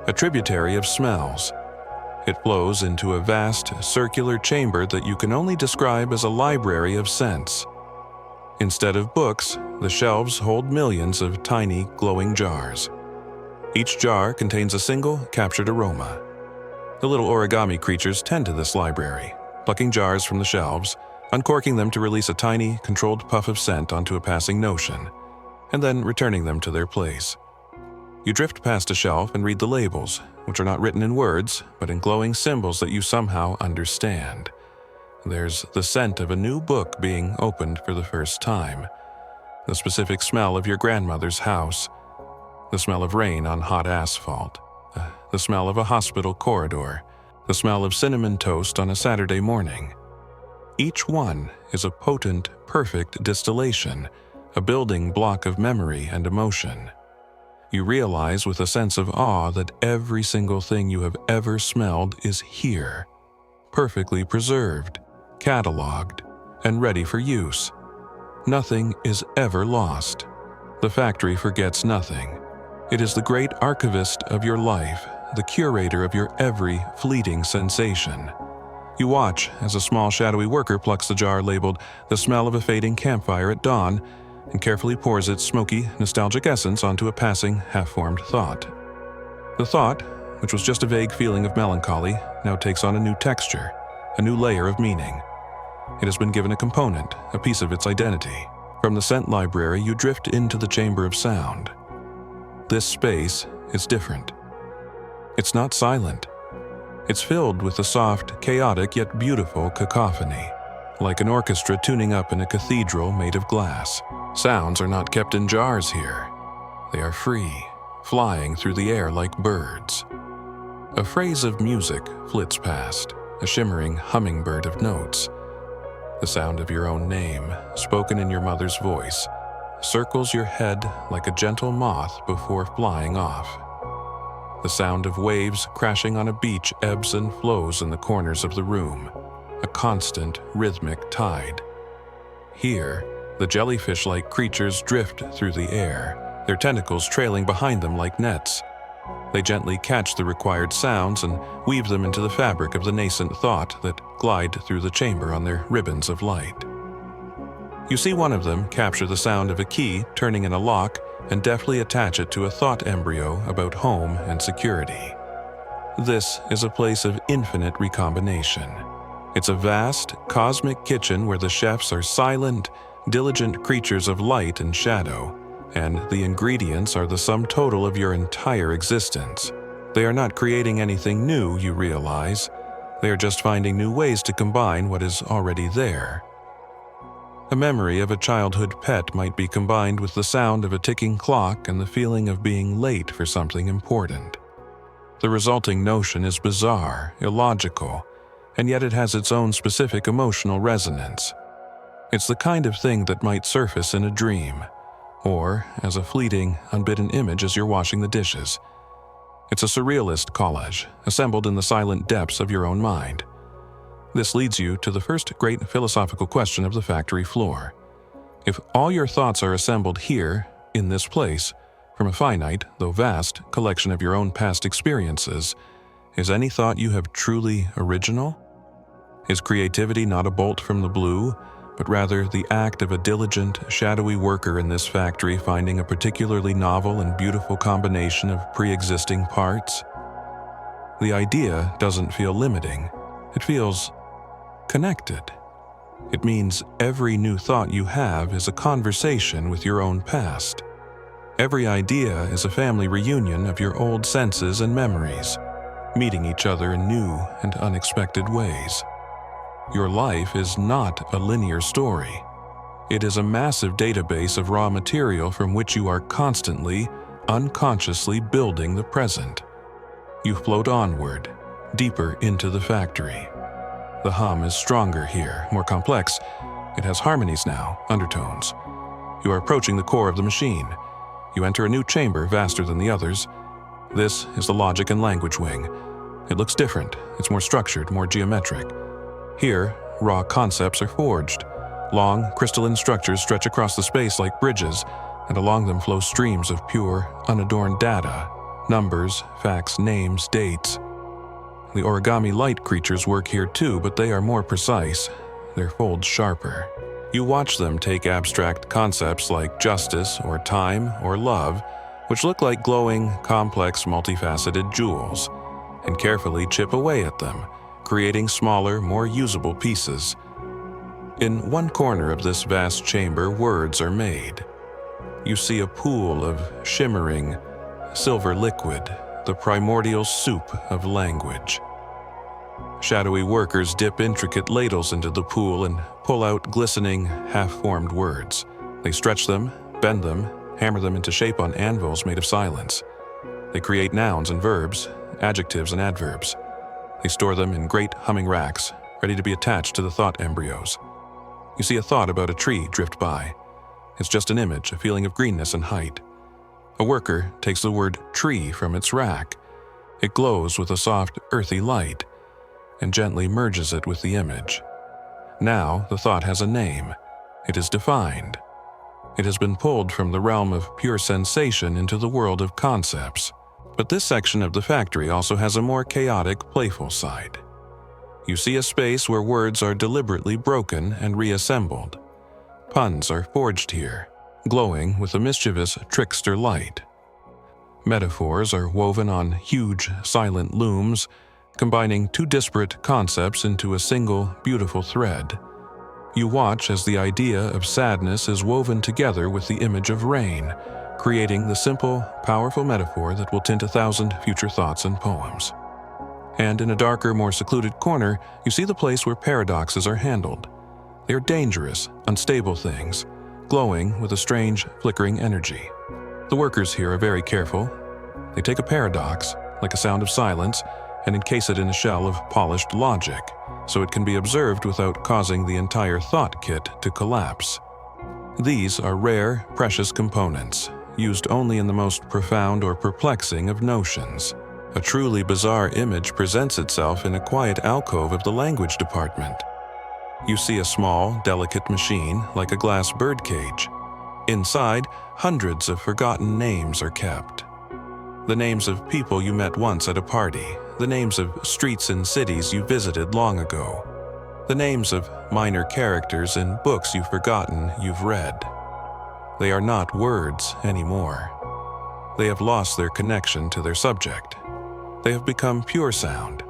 a tributary of smells. It flows into a vast, circular chamber that you can only describe as a library of scents. Instead of books, the shelves hold millions of tiny, glowing jars. Each jar contains a single, captured aroma. The little origami creatures tend to this library, plucking jars from the shelves, uncorking them to release a tiny, controlled puff of scent onto a passing notion, and then returning them to their place. You drift past a shelf and read the labels, which are not written in words, but in glowing symbols that you somehow understand. There's the scent of a new book being opened for the first time, the specific smell of your grandmother's house, the smell of rain on hot asphalt, the smell of a hospital corridor, the smell of cinnamon toast on a Saturday morning. Each one is a potent, perfect distillation, a building block of memory and emotion. You realize with a sense of awe that every single thing you have ever smelled is here, perfectly preserved, cataloged, and ready for use. Nothing is ever lost. The factory forgets nothing. It is the great archivist of your life, the curator of your every fleeting sensation. You watch as a small shadowy worker plucks the jar labeled "The Smell of a Fading Campfire at Dawn" and carefully pours its smoky, nostalgic essence onto a passing, half-formed thought. The thought, which was just a vague feeling of melancholy, now takes on a new texture, a new layer of meaning. It has been given a component, a piece of its identity. From the scent library, you drift into the chamber of sound. This space is different. It's not silent. It's filled with a soft, chaotic yet beautiful cacophony, like an orchestra tuning up in a cathedral made of glass. Sounds are not kept in jars here. They are free, flying through the air like birds. A phrase of music flits past, a shimmering hummingbird of notes. The sound of your own name, spoken in your mother's voice, circles your head like a gentle moth before flying off. The sound of waves crashing on a beach ebbs and flows in the corners of the room, a constant, rhythmic tide. Here, the jellyfish-like creatures drift through the air, their tentacles trailing behind them like nets. They gently catch the required sounds and weave them into the fabric of the nascent thought that glide through the chamber on their ribbons of light. You see one of them capture the sound of a key turning in a lock and deftly attach it to a thought embryo about home and security. This is a place of infinite recombination. It's a vast, cosmic kitchen where the chefs are silent, diligent creatures of light and shadow, and the ingredients are the sum total of your entire existence. They are not creating anything new, you realize. They are just finding new ways to combine what is already there. A memory of a childhood pet might be combined with the sound of a ticking clock and the feeling of being late for something important. The resulting notion is bizarre, illogical, and yet it has its own specific emotional resonance. It's the kind of thing that might surface in a dream, or as a fleeting, unbidden image as you're washing the dishes. It's a surrealist collage, assembled in the silent depths of your own mind. This leads you to the first great philosophical question of the factory floor. If all your thoughts are assembled here, in this place, from a finite, though vast, collection of your own past experiences, is any thought you have truly original? Is creativity not a bolt from the blue, but rather the act of a diligent, shadowy worker in this factory finding a particularly novel and beautiful combination of pre-existing parts? The idea doesn't feel limiting. It feels connected. It means every new thought you have is a conversation with your own past. Every idea is a family reunion of your old senses and memories, meeting each other in new and unexpected ways. Your life is not a linear story. It is a massive database of raw material from which you are constantly, unconsciously building the present. You float onward, deeper into the factory. The hum is stronger here, more complex. It has harmonies now, undertones. You are approaching the core of the machine. You enter a new chamber vaster than the others. This is the logic and language wing. It looks different. It's more structured, more geometric. Here, raw concepts are forged. Long, crystalline structures stretch across the space like bridges, and along them flow streams of pure, unadorned data, numbers, facts, names, dates. The origami light creatures work here too, but they are more precise, their folds sharper. You watch them take abstract concepts like justice or time or love, which look like glowing, complex, multifaceted jewels, and carefully chip away at them, creating smaller, more usable pieces. In one corner of this vast chamber, words are made. You see a pool of shimmering, silver liquid, the primordial soup of language. Shadowy workers dip intricate ladles into the pool and pull out glistening, half-formed words. They stretch them, bend them, hammer them into shape on anvils made of silence. They create nouns and verbs, adjectives and adverbs. They store them in great humming racks, ready to be attached to the thought embryos. You see a thought about a tree drift by. It's just an image, a feeling of greenness and height. A worker takes the word tree from its rack. It glows with a soft, earthy light, and gently merges it with the image. Now the thought has a name. It is defined. It has been pulled from the realm of pure sensation into the world of concepts. But this section of the factory also has a more chaotic, playful side. You see a space where words are deliberately broken and reassembled. Puns are forged here, glowing with a mischievous trickster light. Metaphors are woven on huge, silent looms, combining two disparate concepts into a single, beautiful thread. You watch as the idea of sadness is woven together with the image of rain, creating the simple, powerful metaphor that will tint 1,000 future thoughts and poems. And in a darker, more secluded corner, you see the place where paradoxes are handled. They are dangerous, unstable things, glowing with a strange, flickering energy. The workers here are very careful. They take a paradox, like a sound of silence, and encase it in a shell of polished logic, so it can be observed without causing the entire thought kit to collapse. These are rare, precious components, used only in the most profound or perplexing of notions. A truly bizarre image presents itself in a quiet alcove of the language department. You see a small, delicate machine like a glass birdcage. Inside, hundreds of forgotten names are kept. The names of people you met once at a party, the names of streets and cities you visited long ago, the names of minor characters in books you've forgotten you've read. They are not words anymore. They have lost their connection to their subject. They have become pure sound,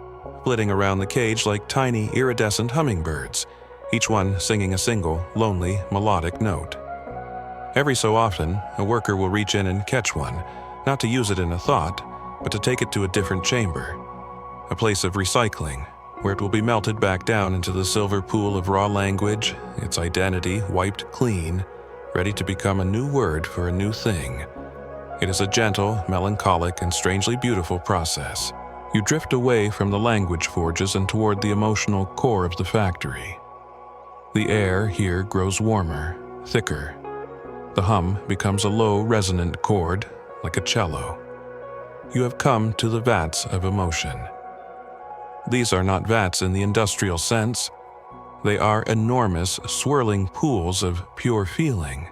flitting around the cage like tiny iridescent hummingbirds, each one singing a single, lonely, melodic note. Every so often, a worker will reach in and catch one, not to use it in a thought, but to take it to a different chamber, a place of recycling, where it will be melted back down into the silver pool of raw language, its identity wiped clean, ready to become a new word for a new thing. It is a gentle, melancholic, and strangely beautiful process. You drift away from the language forges and toward the emotional core of the factory. The air here grows warmer, thicker. The hum becomes a low, resonant chord, like a cello. You have come to the vats of emotion. These are not vats in the industrial sense. They are enormous, swirling pools of pure feeling,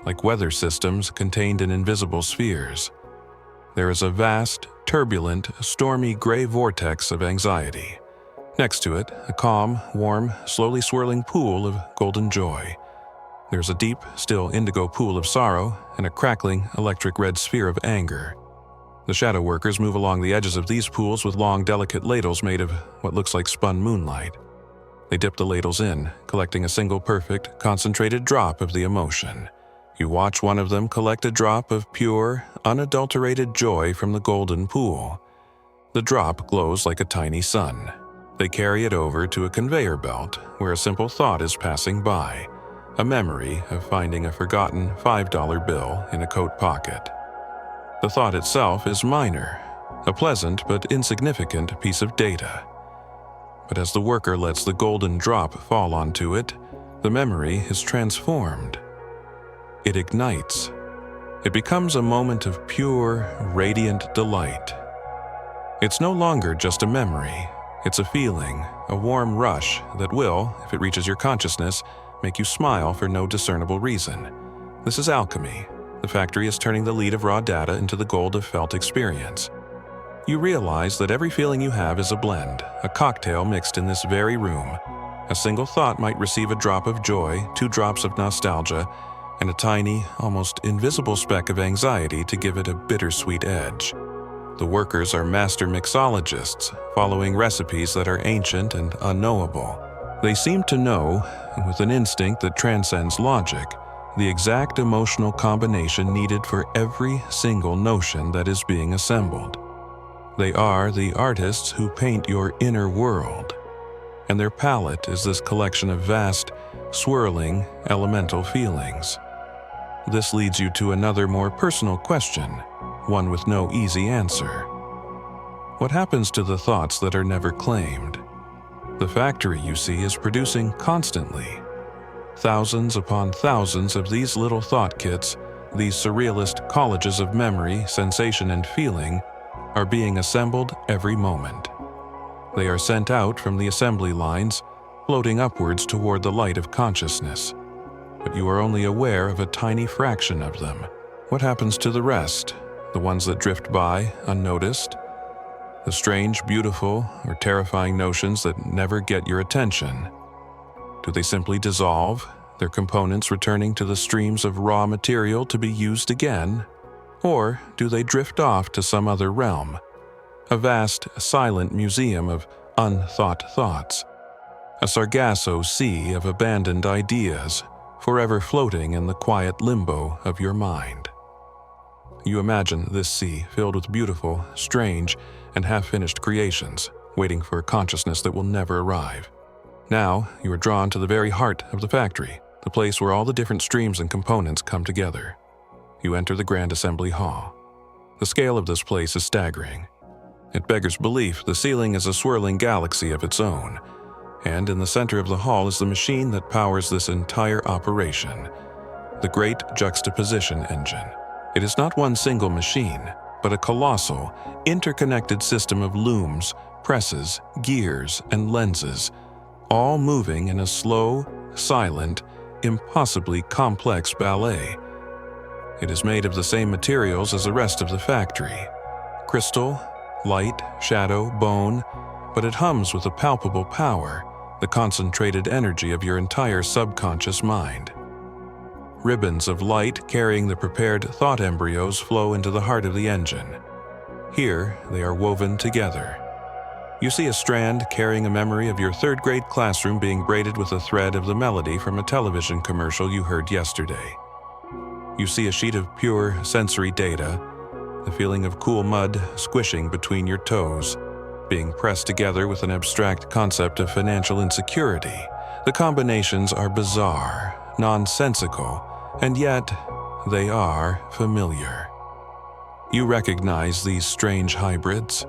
like weather systems contained in invisible spheres. There is a vast, turbulent, stormy gray vortex of anxiety. Next to it, a calm, warm, slowly swirling pool of golden joy. There's a deep, still indigo pool of sorrow and a crackling, electric red sphere of anger. The shadow workers move along the edges of these pools with long, delicate ladles made of what looks like spun moonlight. They dip the ladles in, collecting a single perfect, concentrated drop of the emotion. You watch one of them collect a drop of pure, unadulterated joy from the golden pool. The drop glows like a tiny sun. They carry it over to a conveyor belt where a simple thought is passing by, a memory of finding a forgotten $5 bill in a coat pocket. The thought itself is minor, a pleasant but insignificant piece of data. But as the worker lets the golden drop fall onto it, the memory is transformed. It ignites. It becomes a moment of pure, radiant delight. It's no longer just a memory. It's a feeling, a warm rush that will, if it reaches your consciousness, make you smile for no discernible reason. This is alchemy. The factory is turning the lead of raw data into the gold of felt experience. You realize that every feeling you have is a blend, a cocktail mixed in this very room. A single thought might receive a drop of joy, 2 drops of nostalgia, and a tiny, almost invisible speck of anxiety to give it a bittersweet edge. The workers are master mixologists, following recipes that are ancient and unknowable. They seem to know, with an instinct that transcends logic, the exact emotional combination needed for every single notion that is being assembled. They are the artists who paint your inner world, and their palette is this collection of vast, swirling, elemental feelings. This leads you to another more personal question, one with no easy answer. What happens to the thoughts that are never claimed? The factory, you see, is producing constantly. Thousands upon thousands of these little thought kits, these surrealist colleges of memory, sensation, and feeling, are being assembled every moment. They are sent out from the assembly lines, floating upwards toward the light of consciousness. But you are only aware of a tiny fraction of them. What happens to the rest, the ones that drift by unnoticed? The strange, beautiful, or terrifying notions that never get your attention. Do they simply dissolve, their components returning to the streams of raw material to be used again? Or do they drift off to some other realm? A vast, silent museum of unthought thoughts. A Sargasso sea of abandoned ideas, forever floating in the quiet limbo of your mind. You imagine this sea filled with beautiful, strange, and half-finished creations, waiting for a consciousness that will never arrive. Now, you are drawn to the very heart of the factory, the place where all the different streams and components come together. You enter the Grand Assembly Hall. The scale of this place is staggering. It beggars belief. The ceiling is a swirling galaxy of its own, and in the center of the hall is the machine that powers this entire operation, the Great Juxtaposition Engine. It is not one single machine, but a colossal, interconnected system of looms, presses, gears, and lenses, all moving in a slow, silent, impossibly complex ballet. It is made of the same materials as the rest of the factory: crystal, light, shadow, bone, but it hums with a palpable power, the concentrated energy of your entire subconscious mind. Ribbons of light carrying the prepared thought embryos flow into the heart of the engine. Here, they are woven together. You see a strand carrying a memory of your third-grade classroom being braided with a thread of the melody from a television commercial you heard yesterday. You see a sheet of pure sensory data, the feeling of cool mud squishing between your toes, being pressed together with an abstract concept of financial insecurity. The combinations are bizarre, nonsensical, and yet they are familiar. You recognize these strange hybrids.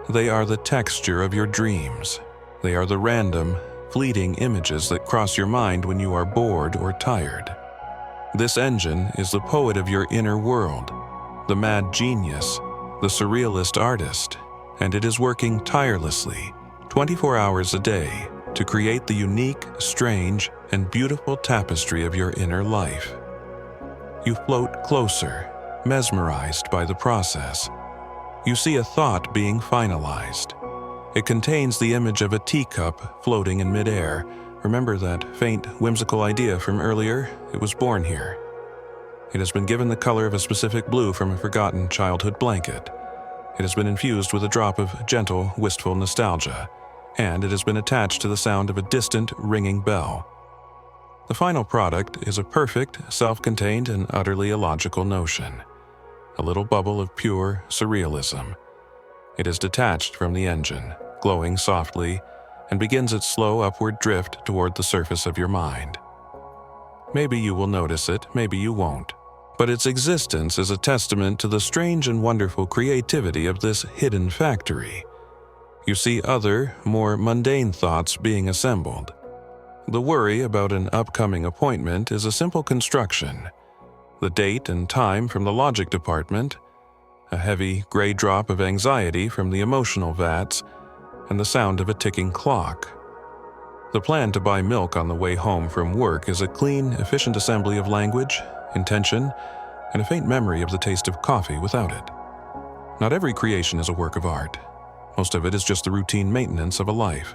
They are the texture of your dreams. They are the random, fleeting images that cross your mind when you are bored or tired. This engine is the poet of your inner world, the mad genius, the surrealist artist, and it is working tirelessly, 24 hours a day, to create the unique, strange, and beautiful tapestry of your inner life. You float closer, mesmerized by the process. You see a thought being finalized. It contains the image of a teacup floating in midair. Remember that faint, whimsical idea from earlier? It was born here. It has been given the color of a specific blue from a forgotten childhood blanket. It has been infused with a drop of gentle, wistful nostalgia, and it has been attached to the sound of a distant, ringing bell. The final product is a perfect, self-contained, and utterly illogical notion. A little bubble of pure surrealism. It is detached from the engine, glowing softly, and begins its slow upward drift toward the surface of your mind. Maybe you will notice it, maybe you won't. But its existence is a testament to the strange and wonderful creativity of this hidden factory. You see other, more mundane thoughts being assembled. The worry about an upcoming appointment is a simple construction. The date and time from the logic department, a heavy gray drop of anxiety from the emotional vats, and the sound of a ticking clock. The plan to buy milk on the way home from work is a clean, efficient assembly of language, intention, and a faint memory of the taste of coffee without it. Not every creation is a work of art. Most of it is just the routine maintenance of a life.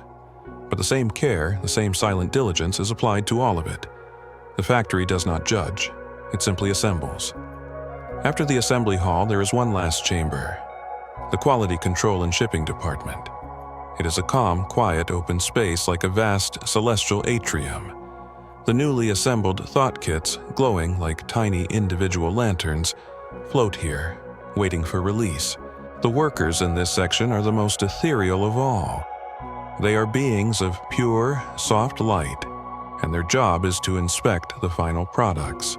But the same care, the same silent diligence is applied to all of it. The factory does not judge. It simply assembles. After the assembly hall, there is one last chamber, the quality control and shipping department. It is a calm, quiet, open space like a vast celestial atrium. The newly assembled thought kits, glowing like tiny individual lanterns, float here, waiting for release. The workers in this section are the most ethereal of all. They are beings of pure, soft light, and their job is to inspect the final products.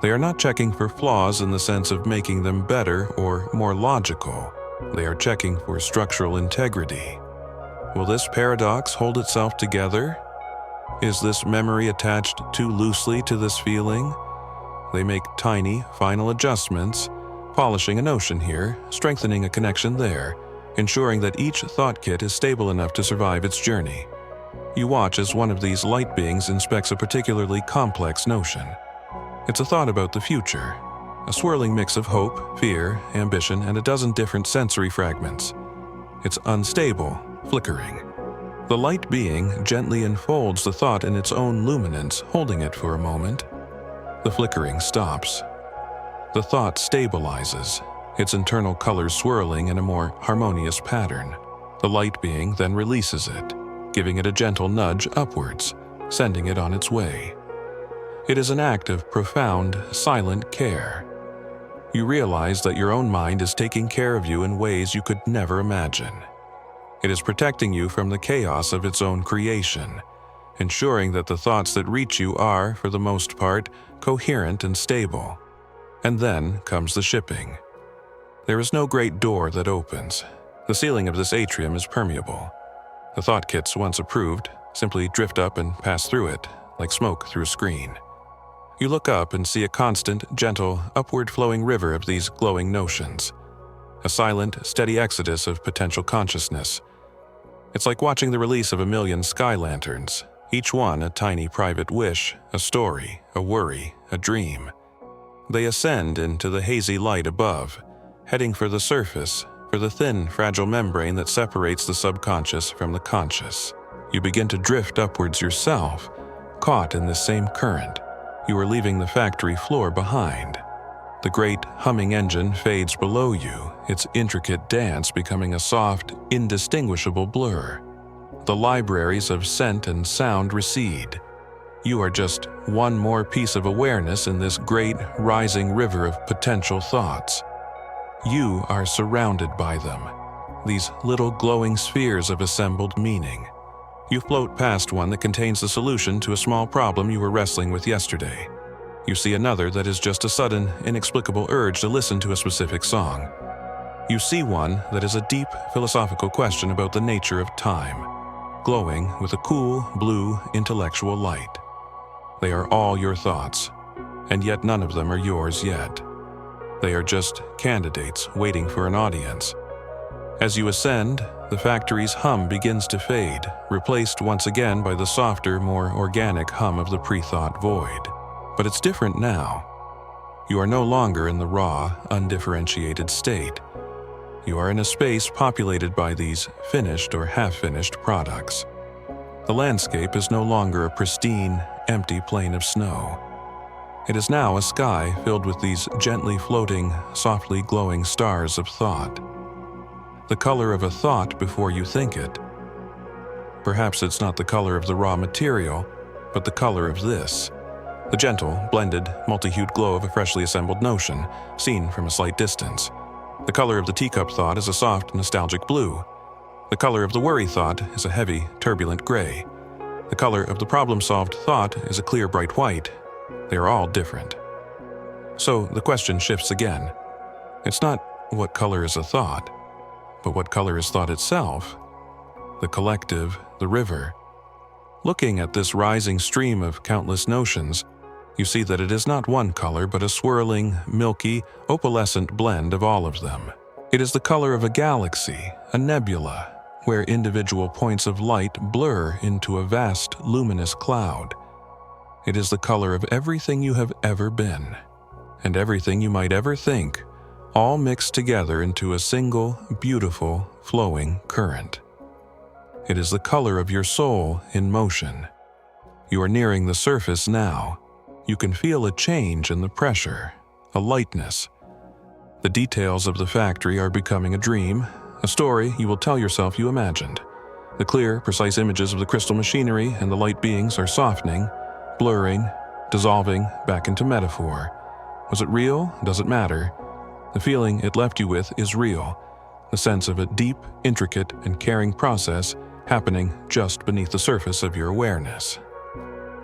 They are not checking for flaws in the sense of making them better or more logical. They are checking for structural integrity. Will this paradox hold itself together? Is this memory attached too loosely to this feeling? They make tiny, final adjustments, polishing a notion here, strengthening a connection there, ensuring that each thought kit is stable enough to survive its journey. You watch as one of these light beings inspects a particularly complex notion. It's a thought about the future, a swirling mix of hope, fear, ambition, and a dozen different sensory fragments. It's unstable, flickering. The light being gently enfolds the thought in its own luminance, holding it for a moment. The flickering stops. The thought stabilizes, its internal colors swirling in a more harmonious pattern. The light being then releases it, giving it a gentle nudge upwards, sending it on its way. It is an act of profound, silent care. You realize that your own mind is taking care of you in ways you could never imagine. It is protecting you from the chaos of its own creation, ensuring that the thoughts that reach you are, for the most part, coherent and stable. And then comes the shipping. There is no great door that opens. The ceiling of this atrium is permeable. The thought kits, once approved, simply drift up and pass through it, like smoke through a screen. You look up and see a constant, gentle, upward-flowing river of these glowing notions. A silent, steady exodus of potential consciousness. It's like watching the release of a million sky lanterns, each one a tiny private wish, a story, a worry, a dream. They ascend into the hazy light above, heading for the surface, for the thin, fragile membrane that separates the subconscious from the conscious. You begin to drift upwards yourself, caught in this same current. You are leaving the factory floor behind. The great humming engine fades below you, its intricate dance becoming a soft, indistinguishable blur. The libraries of scent and sound recede. You are just one more piece of awareness in this great, rising river of potential thoughts. You are surrounded by them, these little glowing spheres of assembled meaning. You float past one that contains the solution to a small problem you were wrestling with yesterday. You see another that is just a sudden, inexplicable urge to listen to a specific song. You see one that is a deep, philosophical question about the nature of time, glowing with a cool, blue, intellectual light. They are all your thoughts, and yet none of them are yours yet. They are just candidates waiting for an audience. As you ascend, the factory's hum begins to fade, replaced once again by the softer, more organic hum of the pre-thought void. But it's different now. You are no longer in the raw, undifferentiated state. You are in a space populated by these finished or half-finished products. The landscape is no longer a pristine, empty plain of snow. It is now a sky filled with these gently floating, softly glowing stars of thought. The color of a thought before you think it. Perhaps it's not the color of the raw material, but the color of this. The gentle, blended, multi-hued glow of a freshly assembled notion, seen from a slight distance. The color of the teacup thought is a soft, nostalgic blue. The color of the worry thought is a heavy, turbulent gray. The color of the problem-solved thought is a clear, bright white. They are all different. So the question shifts again. It's not what color is a thought, but what color is thought itself? The collective, the river. Looking at this rising stream of countless notions, you see that it is not one color but a swirling, milky, opalescent blend of all of them. It is the color of a galaxy, a nebula, where individual points of light blur into a vast, luminous cloud. It is the color of everything you have ever been, and everything you might ever think, all mixed together into a single, beautiful, flowing current. It is the color of your soul in motion. You are nearing the surface now. You can feel a change in the pressure, a lightness. The details of the factory are becoming a dream, a story you will tell yourself you imagined. The clear, precise images of the crystal machinery and the light beings are softening, blurring, dissolving back into metaphor. Was it real? Does it matter? The feeling it left you with is real, the sense of a deep, intricate, and caring process happening just beneath the surface of your awareness.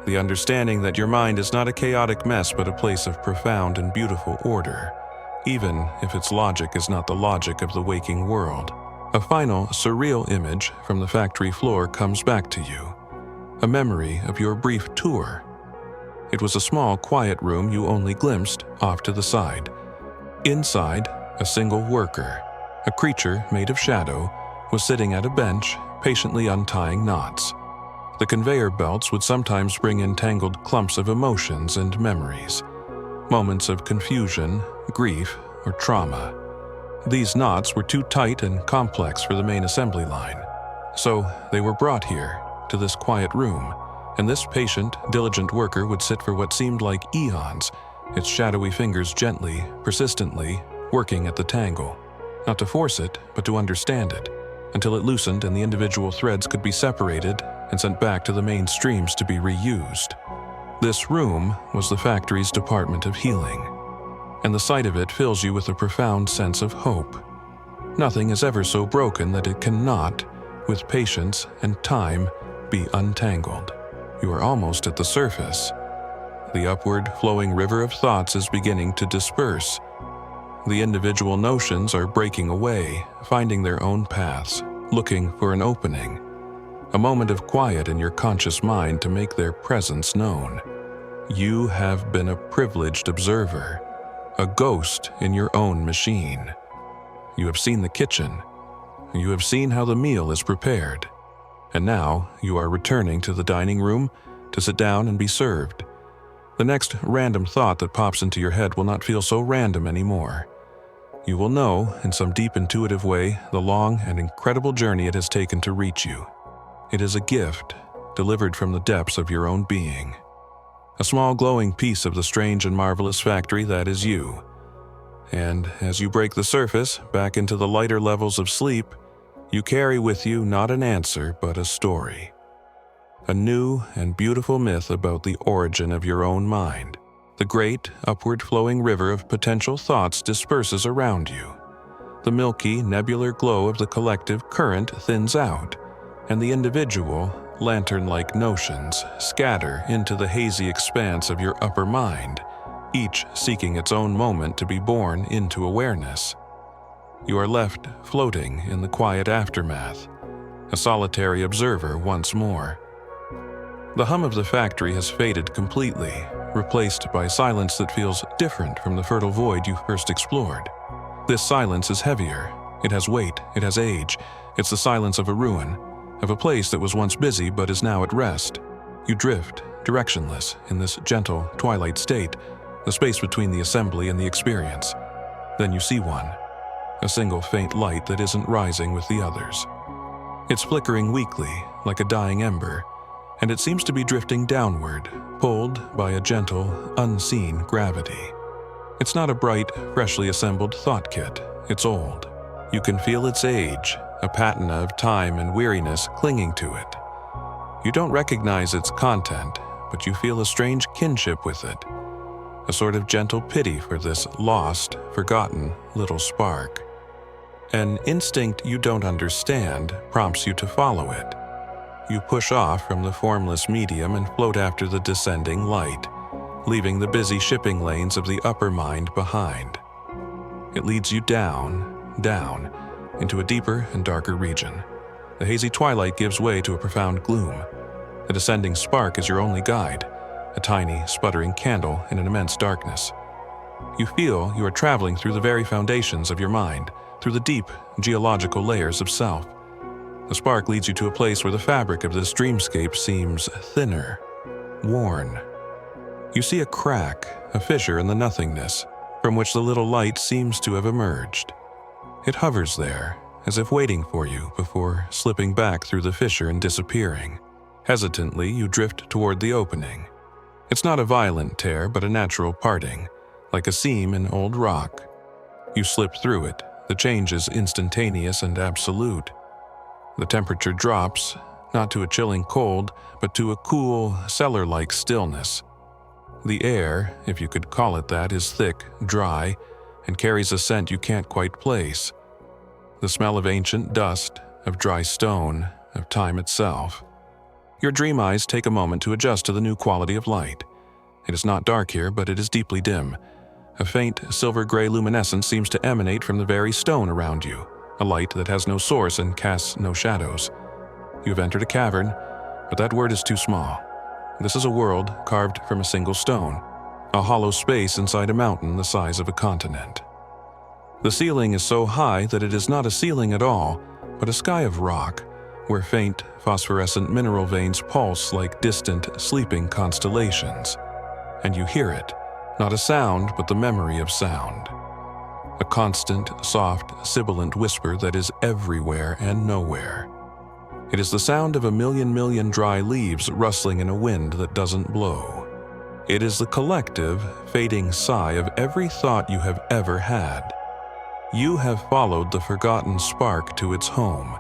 The understanding that your mind is not a chaotic mess but a place of profound and beautiful order, even if its logic is not the logic of the waking world. A final, surreal image from the factory floor comes back to you, a memory of your brief tour. It was a small, quiet room you only glimpsed off to the side. Inside, a single worker, a creature made of shadow, was sitting at a bench, patiently untying knots. The conveyor belts would sometimes bring in tangled clumps of emotions and memories, moments of confusion, grief, or trauma. These knots were too tight and complex for the main assembly line, so they were brought here, to this quiet room, and this patient, diligent worker would sit for what seemed like eons, its shadowy fingers gently, persistently, working at the tangle, not to force it, but to understand it, until it loosened and the individual threads could be separated and sent back to the main streams to be reused. This room was the factory's department of healing, and the sight of it fills you with a profound sense of hope. Nothing is ever so broken that it cannot, with patience and time, be untangled. You are almost at the surface. The upward flowing river of thoughts is beginning to disperse. The individual notions are breaking away, finding their own paths, looking for an opening. A moment of quiet in your conscious mind to make their presence known. You have been a privileged observer, a ghost in your own machine. You have seen the kitchen. You have seen how the meal is prepared. And now you are returning to the dining room to sit down and be served. The next random thought that pops into your head will not feel so random anymore. You will know, in some deep intuitive way, the long and incredible journey it has taken to reach you. It is a gift, delivered from the depths of your own being. A small glowing piece of the strange and marvelous factory that is you. And as you break the surface back into the lighter levels of sleep, you carry with you not an answer but a story. A new and beautiful myth about the origin of your own mind. The great, upward-flowing river of potential thoughts disperses around you. The milky, nebular glow of the collective current thins out, and the individual, lantern-like notions scatter into the hazy expanse of your upper mind, each seeking its own moment to be born into awareness. You are left floating in the quiet aftermath, a solitary observer once more. The hum of the factory has faded completely, replaced by silence that feels different from the fertile void you first explored. This silence is heavier. It has weight. It has age. It's the silence of a ruin, of a place that was once busy but is now at rest. You drift, directionless, in this gentle, twilight state, the space between the assembly and the experience. Then you see one, a single faint light that isn't rising with the others. It's flickering weakly, like a dying ember, and it seems to be drifting downward, pulled by a gentle, unseen gravity. It's not a bright, freshly assembled thought kit. It's old. You can feel its age, a patina of time and weariness clinging to it. You don't recognize its content, but you feel a strange kinship with it, a sort of gentle pity for this lost, forgotten little spark. An instinct you don't understand prompts you to follow it. You push off from the formless medium and float after the descending light, leaving the busy shipping lanes of the upper mind behind. It leads you down, down, into a deeper and darker region. The hazy twilight gives way to a profound gloom. The descending spark is your only guide, a tiny, sputtering candle in an immense darkness. You feel you are traveling through the very foundations of your mind, through the deep, geological layers of self. The spark leads you to a place where the fabric of this dreamscape seems thinner, worn. You see a crack, a fissure in the nothingness, from which the little light seems to have emerged. It hovers there, as if waiting for you before slipping back through the fissure and disappearing. Hesitantly, you drift toward the opening. It's not a violent tear, but a natural parting, like a seam in old rock. You slip through it. The change is instantaneous and absolute. The temperature drops, not to a chilling cold, but to a cool, cellar-like stillness. The air, if you could call it that, is thick, dry, and carries a scent you can't quite place. The smell of ancient dust, of dry stone, of time itself. Your dream eyes take a moment to adjust to the new quality of light. It is not dark here, but it is deeply dim. A faint, silver-gray luminescence seems to emanate from the very stone around you, a light that has no source and casts no shadows. You have entered a cavern, but that word is too small. This is a world carved from a single stone, a hollow space inside a mountain the size of a continent. The ceiling is so high that it is not a ceiling at all, but a sky of rock, where faint, phosphorescent mineral veins pulse like distant, sleeping constellations. And you hear it, not a sound, but the memory of sound. A constant, soft, sibilant whisper that is everywhere and nowhere. It is the sound of a million dry leaves rustling in a wind that doesn't blow. It is the collective, fading sigh of every thought you have ever had. You have followed the forgotten spark to its home.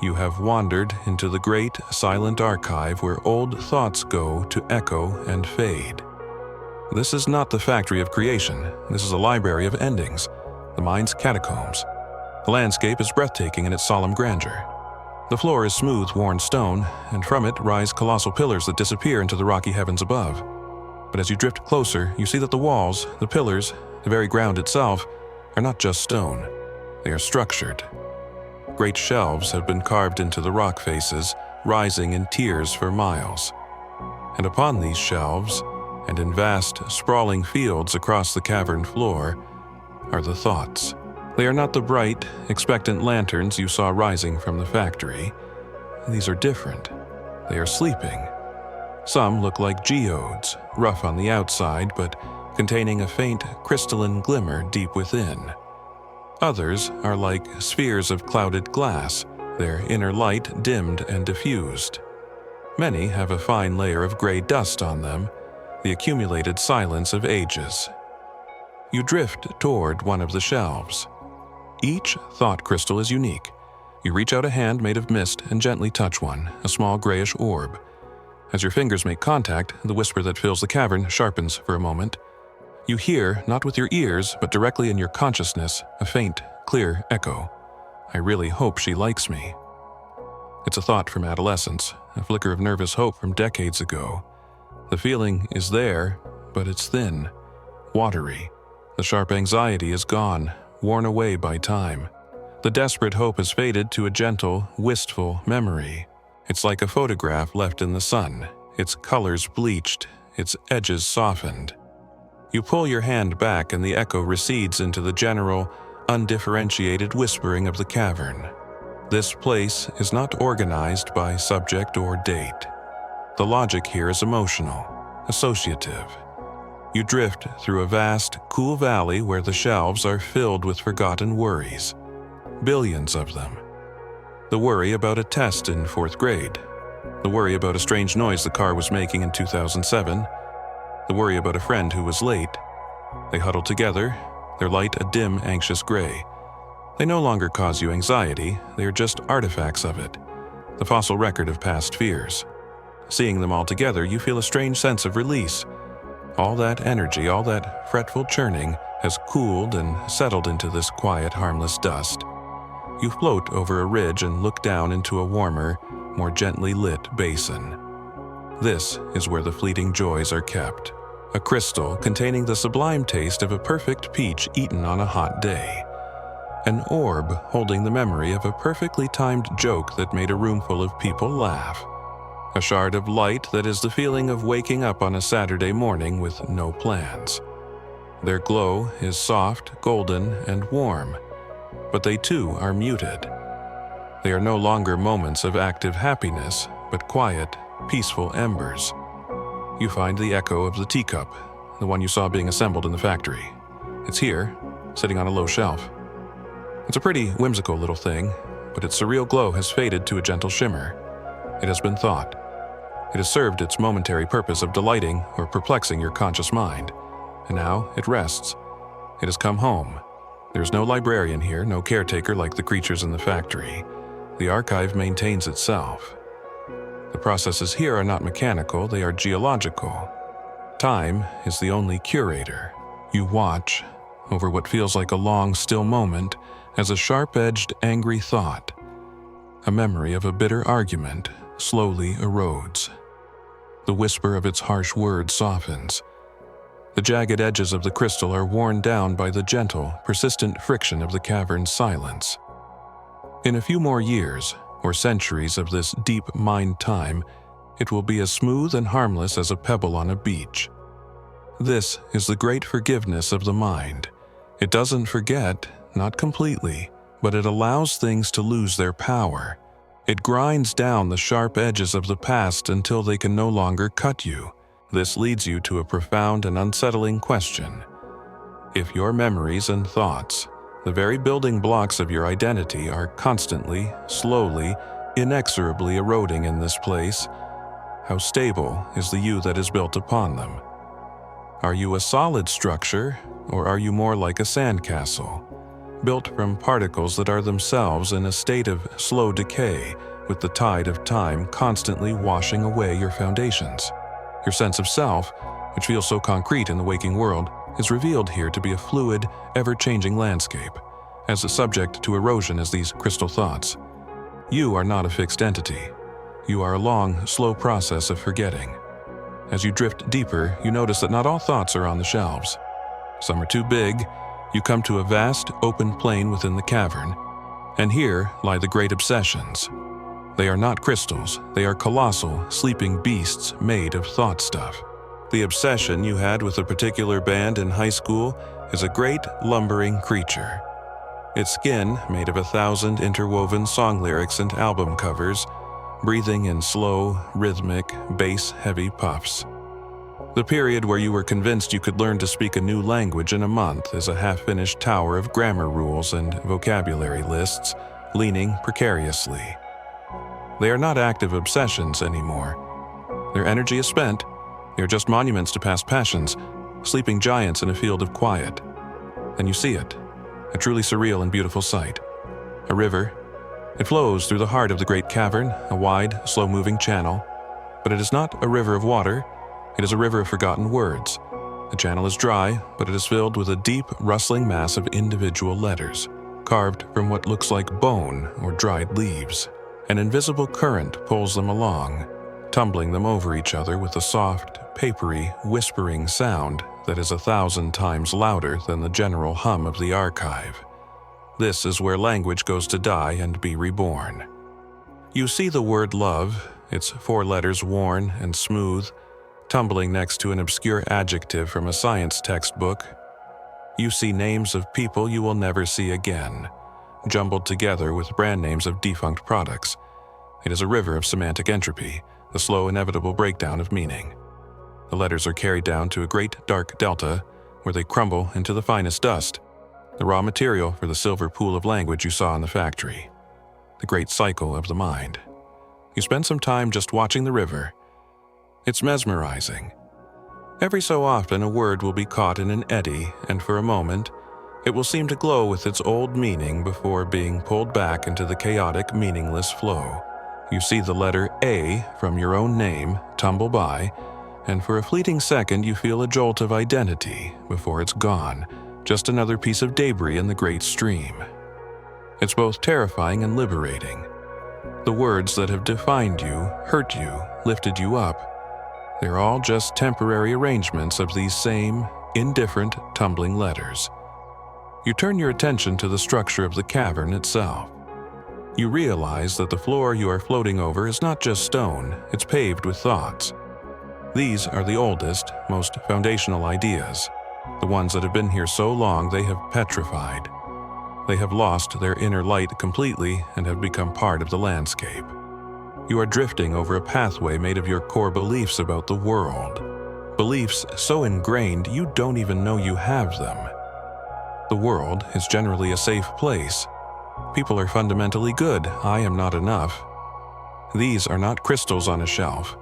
You have wandered into the great, silent archive where old thoughts go to echo and fade. This is not the factory of creation. This is a library of endings, the mind's catacombs. The landscape is breathtaking in its solemn grandeur. The floor is smooth, worn stone, and from it rise colossal pillars that disappear into the rocky heavens above. But as you drift closer, you see that the walls, the pillars, the very ground itself, are not just stone. They are structured. Great shelves have been carved into the rock faces, rising in tiers for miles. And upon these shelves, and in vast, sprawling fields across the cavern floor, are the thoughts. They are not the bright, expectant lanterns you saw rising from the factory. These are different. They are sleeping. Some look like geodes, rough on the outside, but containing a faint, crystalline glimmer deep within. Others are like spheres of clouded glass, their inner light dimmed and diffused. Many have a fine layer of gray dust on them, the accumulated silence of ages. You drift toward one of the shelves. Each thought crystal is unique. You reach out a hand made of mist and gently touch one, a small grayish orb. As your fingers make contact, the whisper that fills the cavern sharpens for a moment. You hear, not with your ears, but directly in your consciousness, a faint, clear echo. I really hope she likes me. It's a thought from adolescence, a flicker of nervous hope from decades ago. The feeling is there, but it's thin, watery. The sharp anxiety is gone, worn away by time. The desperate hope has faded to a gentle, wistful memory. It's like a photograph left in the sun, its colors bleached, its edges softened. You pull your hand back and the echo recedes into the general, undifferentiated whispering of the cavern. This place is not organized by subject or date. The logic here is emotional, associative. You drift through a vast, cool valley where the shelves are filled with forgotten worries. Billions of them. The worry about a test in 4th grade. The worry about a strange noise the car was making in 2007. The worry about a friend who was late. They huddle together, their light a dim, anxious gray. They no longer cause you anxiety, they are just artifacts of it, the fossil record of past fears. Seeing them all together, you feel a strange sense of release. All that energy, all that fretful churning has cooled and settled into this quiet, harmless dust. You float over a ridge and look down into a warmer, more gently lit basin. This is where the fleeting joys are kept. A crystal containing the sublime taste of a perfect peach eaten on a hot day. An orb holding the memory of a perfectly timed joke that made a roomful of people laugh. A shard of light that is the feeling of waking up on a Saturday morning with no plans. Their glow is soft, golden, and warm, but they too are muted. They are no longer moments of active happiness, but quiet, peaceful embers. You find the echo of the teacup, the one you saw being assembled in the factory. It's here, sitting on a low shelf. It's a pretty whimsical little thing, but its surreal glow has faded to a gentle shimmer. It has been thought. It has served its momentary purpose of delighting or perplexing your conscious mind, and now it rests. It has come home. There's no librarian here, no caretaker like the creatures in the factory. The archive maintains itself. The processes here are not mechanical, they are geological. Time is the only curator. You watch, over what feels like a long, still moment, as a sharp-edged, angry thought, a memory of a bitter argument, slowly erodes. The whisper of its harsh words softens. The jagged edges of the crystal are worn down by the gentle, persistent friction of the cavern's silence. In a few more years, or centuries of this deep mind time, it will be as smooth and harmless as a pebble on a beach. This is the great forgiveness of the mind. It doesn't forget, not completely, but it allows things to lose their power. It grinds down the sharp edges of the past until they can no longer cut you. This leads you to a profound and unsettling question. If your memories and thoughts, the very building blocks of your identity, are constantly, slowly, inexorably eroding in this place, how stable is the you that is built upon them? Are you a solid structure, or are you more like a sandcastle, built from particles that are themselves in a state of slow decay, with the tide of time constantly washing away your foundations? Your sense of self, which feels so concrete in the waking world, is revealed here to be a fluid, ever-changing landscape, as subject to erosion as these crystal thoughts. You are not a fixed entity. You are a long, slow process of forgetting. As you drift deeper, you notice that not all thoughts are on the shelves. Some are too big. You come to a vast, open plain within the cavern, and here lie the great obsessions. They are not crystals, they are colossal, sleeping beasts made of thought stuff. The obsession you had with a particular band in high school is a great, lumbering creature. Its skin, made of 1,000 interwoven song lyrics and album covers, breathing in slow, rhythmic, bass-heavy puffs. The period where you were convinced you could learn to speak a new language in a month is a half-finished tower of grammar rules and vocabulary lists, leaning precariously. They are not active obsessions anymore. Their energy is spent. They are just monuments to past passions, sleeping giants in a field of quiet. Then you see it, a truly surreal and beautiful sight. A river. It flows through the heart of the great cavern, a wide, slow-moving channel. But it is not a river of water. It is a river of forgotten words. The channel is dry, but it is filled with a deep, rustling mass of individual letters, carved from what looks like bone or dried leaves. An invisible current pulls them along, tumbling them over each other with a soft, papery, whispering sound that is 1,000 times louder than the general hum of the archive. This is where language goes to die and be reborn. You see the word love, its 4 letters worn and smooth, tumbling next to an obscure adjective from a science textbook. You see names of people you will never see again, jumbled together with brand names of defunct products. It is a river of semantic entropy, the slow, inevitable breakdown of meaning. The letters are carried down to a great dark delta, where they crumble into the finest dust, the raw material for the silver pool of language you saw in the factory. The great cycle of the mind. You spend some time just watching the river. It's mesmerizing. Every so often a word will be caught in an eddy, and for a moment, it will seem to glow with its old meaning before being pulled back into the chaotic, meaningless flow. You see the letter A from your own name tumble by, and for a fleeting second you feel a jolt of identity before it's gone, just another piece of debris in the great stream. It's both terrifying and liberating. The words that have defined you, hurt you, lifted you up, they're all just temporary arrangements of these same, indifferent, tumbling letters. You turn your attention to the structure of the cavern itself. You realize that the floor you are floating over is not just stone, it's paved with thoughts. These are the oldest, most foundational ideas, the ones that have been here so long they have petrified. They have lost their inner light completely and have become part of the landscape. You are drifting over a pathway made of your core beliefs about the world. Beliefs so ingrained you don't even know you have them. world is generally a safe place. People are fundamentally good. I am not enough. These are not crystals on a shelf.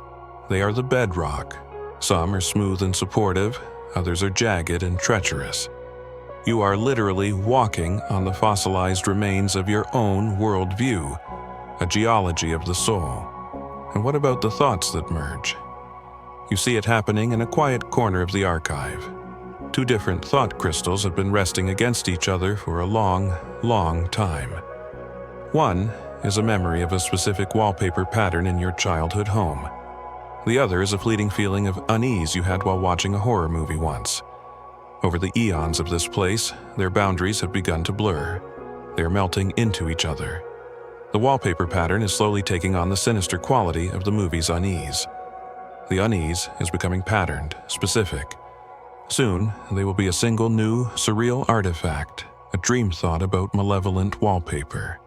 They are the bedrock. Some are smooth and supportive, others are jagged and treacherous. You are literally walking on the fossilized remains of your own worldview, a geology of the soul. And what about the thoughts that merge? You see it happening in a quiet corner of the archive. Two different thought crystals have been resting against each other for a long, long time. One is a memory of a specific wallpaper pattern in your childhood home. The other is a fleeting feeling of unease you had while watching a horror movie once. Over the eons of this place, their boundaries have begun to blur. They are melting into each other. The wallpaper pattern is slowly taking on the sinister quality of the movie's unease. The unease is becoming patterned, specific. Soon, they will be a single new, surreal artifact, a dream thought about malevolent wallpaper.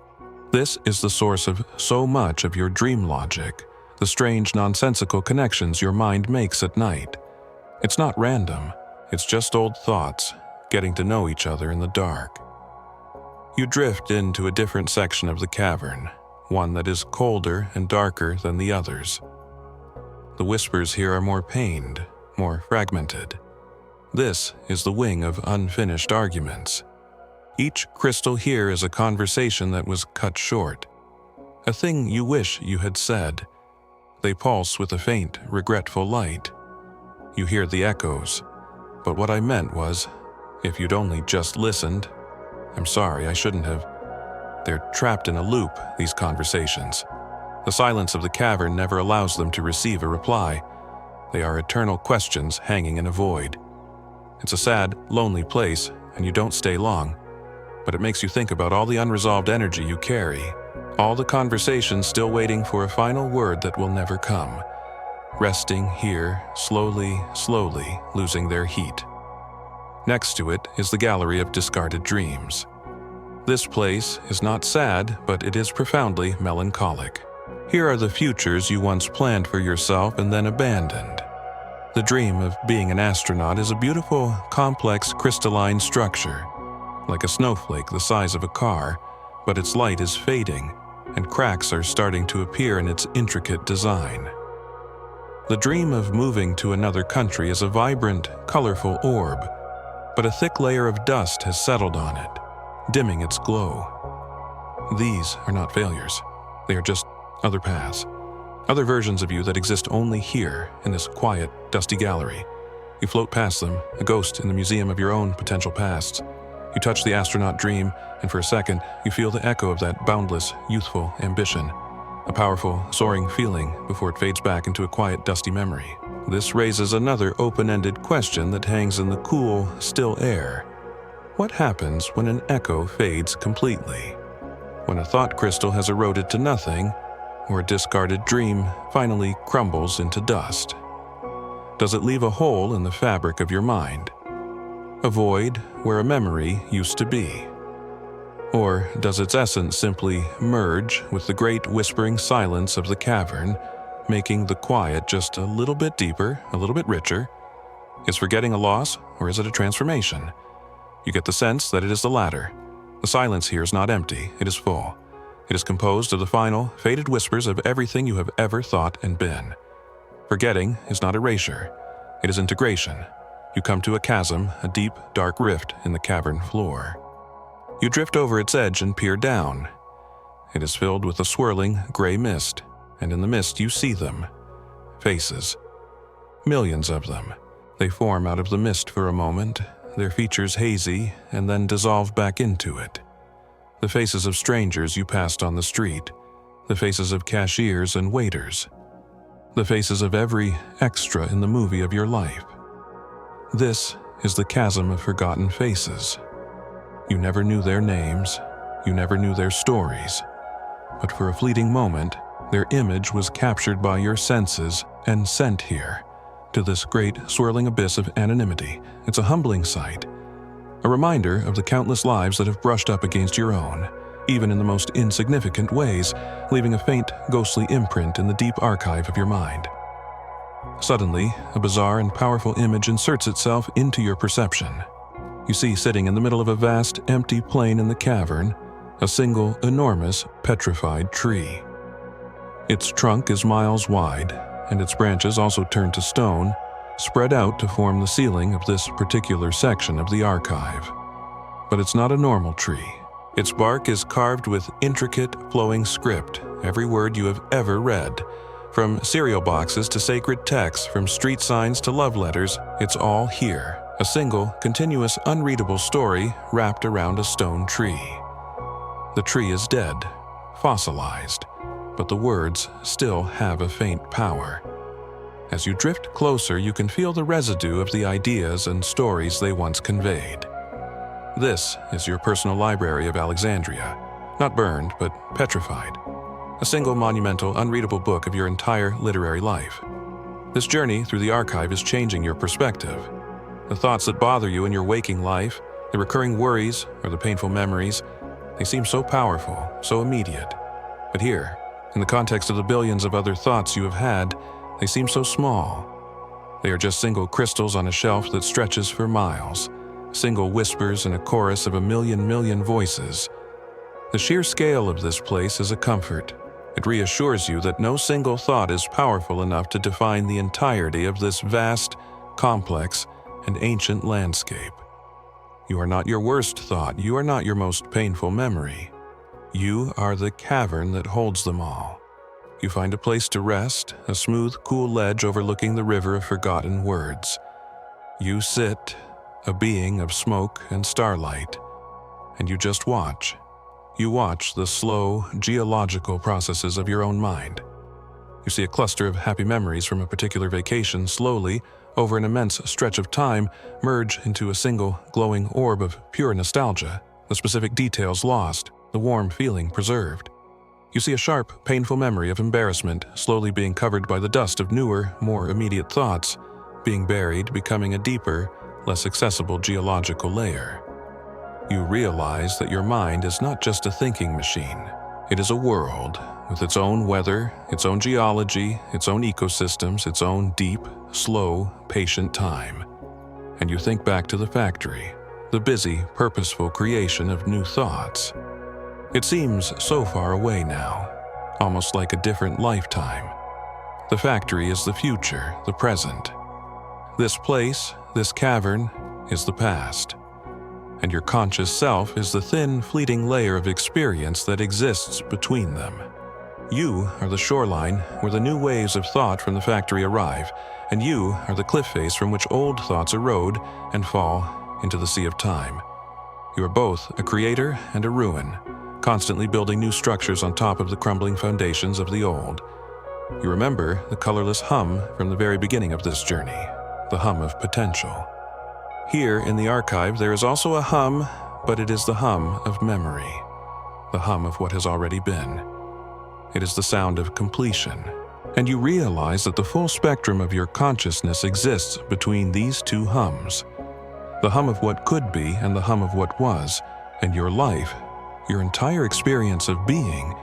This is the source of so much of your dream logic, the strange, nonsensical connections your mind makes at night. It's not random, it's just old thoughts, getting to know each other in the dark. You drift into a different section of the cavern, one that is colder and darker than the others. The whispers here are more pained, more fragmented. This is the wing of unfinished arguments. Each crystal here is a conversation that was cut short, a thing you wish you had said. They pulse with a faint, regretful light. You hear the echoes, but what I meant was, if you'd only just listened. I'm sorry, I shouldn't have. They're trapped in a loop, these conversations. The silence of the cavern never allows them to receive a reply. They are eternal questions hanging in a void. It's a sad, lonely place, and you don't stay long. But it makes you think about all the unresolved energy you carry, all the conversations still waiting for a final word that will never come, resting here, slowly, slowly losing their heat. Next to it is the gallery of discarded dreams. This place is not sad, but it is profoundly melancholic. Here are the futures you once planned for yourself and then abandoned. The dream of being an astronaut is a beautiful, complex, crystalline structure, like a snowflake the size of a car, but its light is fading, and cracks are starting to appear in its intricate design. The dream of moving to another country is a vibrant, colorful orb, but a thick layer of dust has settled on it, dimming its glow. These are not failures. They are just other paths, other versions of you that exist only here in this quiet, dusty gallery. You float past them, a ghost in the museum of your own potential pasts. You touch the astronaut dream, and for a second, you feel the echo of that boundless, youthful ambition, a powerful, soaring feeling before it fades back into a quiet, dusty memory. This raises another open-ended question that hangs in the cool, still air. What happens when an echo fades completely? When a thought crystal has eroded to nothing, or a discarded dream finally crumbles into dust? Does it leave a hole in the fabric of your mind? A void where a memory used to be? Or does its essence simply merge with the great whispering silence of the cavern, making the quiet just a little bit deeper, a little bit richer? Is forgetting a loss, or is it a transformation? You get the sense that it is the latter. The silence here is not empty, it is full. It is composed of the final, faded whispers of everything you have ever thought and been. Forgetting is not erasure, it is integration. You come to a chasm, a deep, dark rift in the cavern floor. You drift over its edge and peer down. It is filled with a swirling, gray mist, and in the mist you see them. Faces. Millions of them. They form out of the mist for a moment, their features hazy, and then dissolve back into it. The faces of strangers you passed on the street, the faces of cashiers and waiters, the faces of every extra in the movie of your life. This is the chasm of forgotten faces. You never knew their names, you never knew their stories, but for a fleeting moment, their image was captured by your senses and sent here, to this great swirling abyss of anonymity. It's a humbling sight, a reminder of the countless lives that have brushed up against your own, even in the most insignificant ways, leaving a faint, ghostly imprint in the deep archive of your mind. Suddenly, a bizarre and powerful image inserts itself into your perception. You see, sitting in the middle of a vast, empty plain in the cavern, a single, enormous, petrified tree. Its trunk is miles wide, and its branches, also turned to stone, spread out to form the ceiling of this particular section of the archive. But it's not a normal tree. Its bark is carved with intricate, flowing script, every word you have ever read. From cereal boxes to sacred texts, from street signs to love letters, it's all here. A single, continuous, unreadable story wrapped around a stone tree. The tree is dead, fossilized, but the words still have a faint power. As you drift closer, you can feel the residue of the ideas and stories they once conveyed. This is your personal library of Alexandria, not burned, but petrified. A single monumental, unreadable book of your entire literary life. This journey through the archive is changing your perspective. The thoughts that bother you in your waking life, the recurring worries or the painful memories, they seem so powerful, so immediate. But here, in the context of the billions of other thoughts you have had, they seem so small. They are just single crystals on a shelf that stretches for miles, single whispers in a chorus of a million voices. The sheer scale of this place is a comfort. It reassures you that no single thought is powerful enough to define the entirety of this vast, complex, and ancient landscape. You are not your worst thought. You are not your most painful memory. You are the cavern that holds them all. You find a place to rest, a smooth, cool ledge overlooking the river of forgotten words. You sit, a being of smoke and starlight, and you just watch. You watch the slow, geological processes of your own mind. You see a cluster of happy memories from a particular vacation slowly, over an immense stretch of time, merge into a single, glowing orb of pure nostalgia, the specific details lost, the warm feeling preserved. You see a sharp, painful memory of embarrassment slowly being covered by the dust of newer, more immediate thoughts, being buried, becoming a deeper, less accessible geological layer. You realize that your mind is not just a thinking machine. It is a world with its own weather, its own geology, its own ecosystems, its own deep, slow, patient time. And you think back to the factory, the busy, purposeful creation of new thoughts. It seems so far away now, almost like a different lifetime. The factory is the future, the present. This place, this cavern, is the past. And your conscious self is the thin, fleeting layer of experience that exists between them. You are the shoreline where the new waves of thought from the factory arrive, and you are the cliff face from which old thoughts erode and fall into the sea of time. You are both a creator and a ruin, constantly building new structures on top of the crumbling foundations of the old. You remember the colorless hum from the very beginning of this journey, the hum of potential. Here in the archive there is also a hum, but it is the hum of memory, the hum of what has already been. It is the sound of completion, and you realize that the full spectrum of your consciousness exists between these two hums, the hum of what could be and the hum of what was, and your life, your entire experience of being,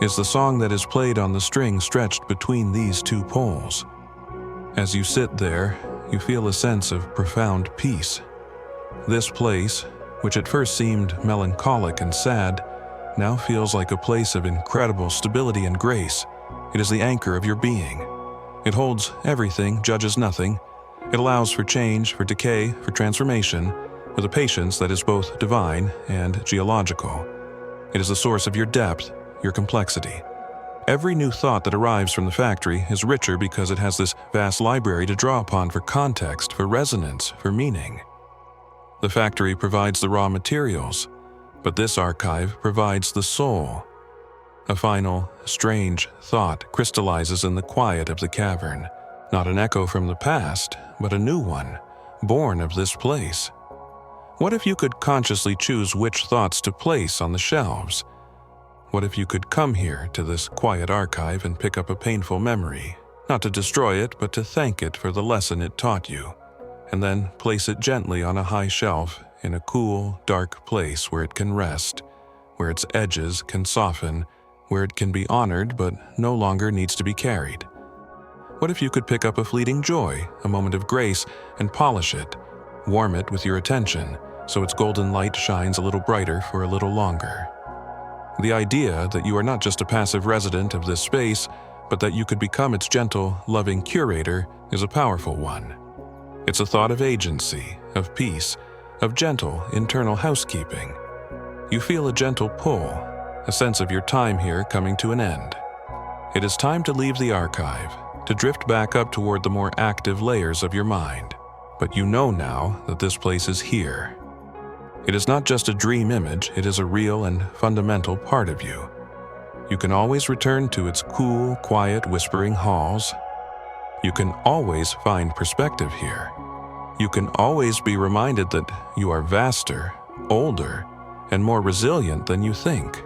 is the song that is played on the string stretched between these two poles. As you sit there, you feel a sense of profound peace. This place, which at first seemed melancholic and sad, now feels like a place of incredible stability and grace. It is the anchor of your being. It holds everything, judges nothing. It allows for change, for decay, for transformation, with a patience that is both divine and geological. It is the source of your depth, your complexity. Every new thought that arrives from the factory is richer because it has this vast library to draw upon for context, for resonance, for meaning. The factory provides the raw materials, but this archive provides the soul. A final, strange thought crystallizes in the quiet of the cavern, not an echo from the past, but a new one, born of this place. What if you could consciously choose which thoughts to place on the shelves? What if you could come here to this quiet archive and pick up a painful memory, not to destroy it, but to thank it for the lesson it taught you, and then place it gently on a high shelf in a cool, dark place where it can rest, where its edges can soften, where it can be honored but no longer needs to be carried? What if you could pick up a fleeting joy, a moment of grace, and polish it, warm it with your attention, so its golden light shines a little brighter for a little longer. The idea that you are not just a passive resident of this space, but that you could become its gentle, loving curator is a powerful one. It's a thought of agency, of peace, of gentle internal housekeeping. You feel a gentle pull, a sense of your time here coming to an end. It is time to leave the archive, to drift back up toward the more active layers of your mind. But you know now that this place is here. It is not just a dream image, it is a real and fundamental part of you. You can always return to its cool, quiet, whispering halls. You can always find perspective here. You can always be reminded that you are vaster, older, and more resilient than you think.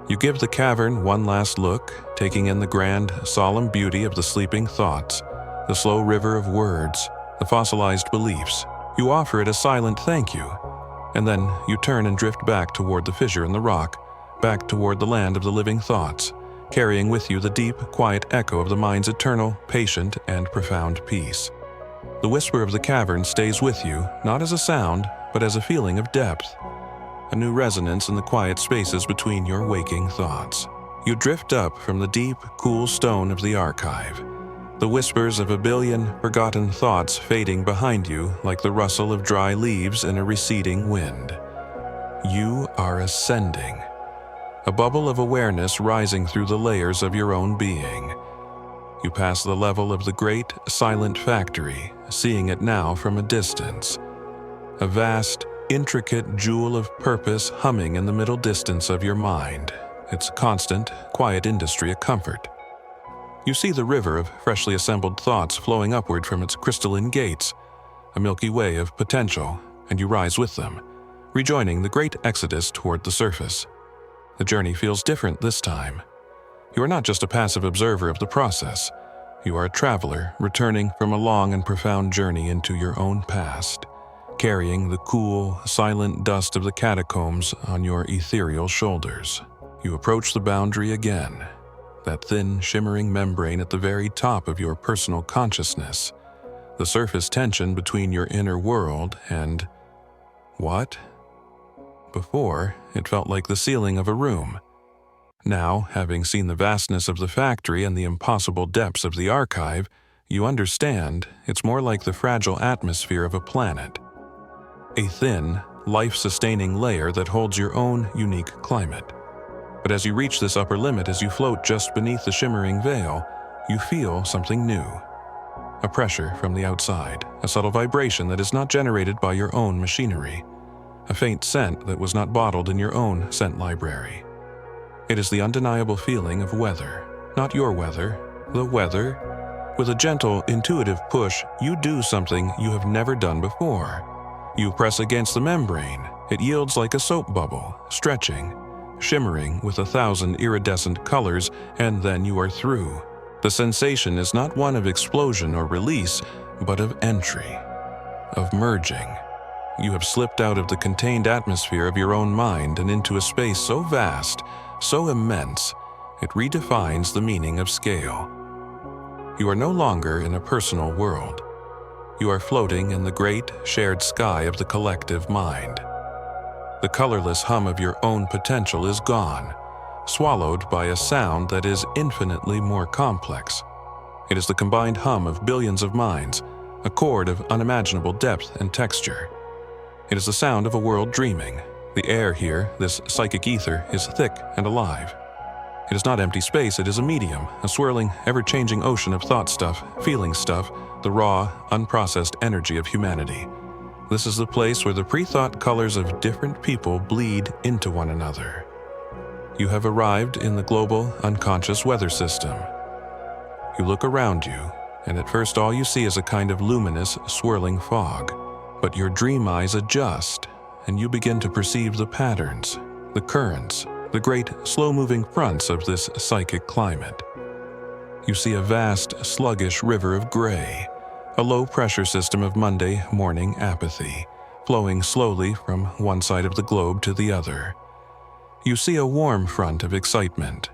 You give the cavern one last look, taking in the grand, solemn beauty of the sleeping thoughts, the slow river of words, the fossilized beliefs. You offer it a silent thank you, and then you turn and drift back toward the fissure in the rock, back toward the land of the living thoughts, carrying with you the deep, quiet echo of the mind's eternal, patient, and profound peace. The whisper of the cavern stays with you, not as a sound, but as a feeling of depth, a new resonance in the quiet spaces between your waking thoughts. You drift up from the deep, cool stone of the archive, the whispers of a billion forgotten thoughts fading behind you like the rustle of dry leaves in a receding wind. You are ascending, a bubble of awareness rising through the layers of your own being. You pass the level of the great, silent factory, seeing it now from a distance. A vast, intricate jewel of purpose humming in the middle distance of your mind, its constant, quiet industry a comfort. You see the river of freshly assembled thoughts flowing upward from its crystalline gates, a milky way of potential, and you rise with them, rejoining the great exodus toward the surface. The journey feels different this time. You are not just a passive observer of the process. You are a traveler returning from a long and profound journey into your own past, carrying the cool, silent dust of the catacombs on your ethereal shoulders. You approach the boundary again, that thin, shimmering membrane at the very top of your personal consciousness, the surface tension between your inner world and… what? Before, it felt like the ceiling of a room. Now, having seen the vastness of the factory and the impossible depths of the archive, you understand it's more like the fragile atmosphere of a planet. A thin, life-sustaining layer that holds your own unique climate. But as you reach this upper limit, as you float just beneath the shimmering veil, you feel something new. A pressure from the outside, a subtle vibration that is not generated by your own machinery. A faint scent that was not bottled in your own scent library. It is the undeniable feeling of weather, not your weather, the weather. With a gentle, intuitive push, you do something you have never done before. You press against the membrane. It yields like a soap bubble, stretching, shimmering with 1,000 iridescent colors, and then you are through. The sensation is not one of explosion or release, but of entry, of merging. You have slipped out of the contained atmosphere of your own mind and into a space so vast, so immense, it redefines the meaning of scale. You are no longer in a personal world. You are floating in the great, shared sky of the collective mind. The colorless hum of your own potential is gone, swallowed by a sound that is infinitely more complex. It is the combined hum of billions of minds, a chord of unimaginable depth and texture. It is the sound of a world dreaming. The air here, this psychic ether, is thick and alive. It is not empty space, it is a medium, a swirling, ever-changing ocean of thought stuff, feeling stuff, the raw, unprocessed energy of humanity. This is the place where the pre-thought colors of different people bleed into one another. You have arrived in the global, unconscious weather system. You look around you, and at first all you see is a kind of luminous, swirling fog. But your dream eyes adjust, and you begin to perceive the patterns, the currents, the great, slow-moving fronts of this psychic climate. You see a vast, sluggish river of gray, a low-pressure system of Monday morning apathy, flowing slowly from one side of the globe to the other. You see a warm front of excitement,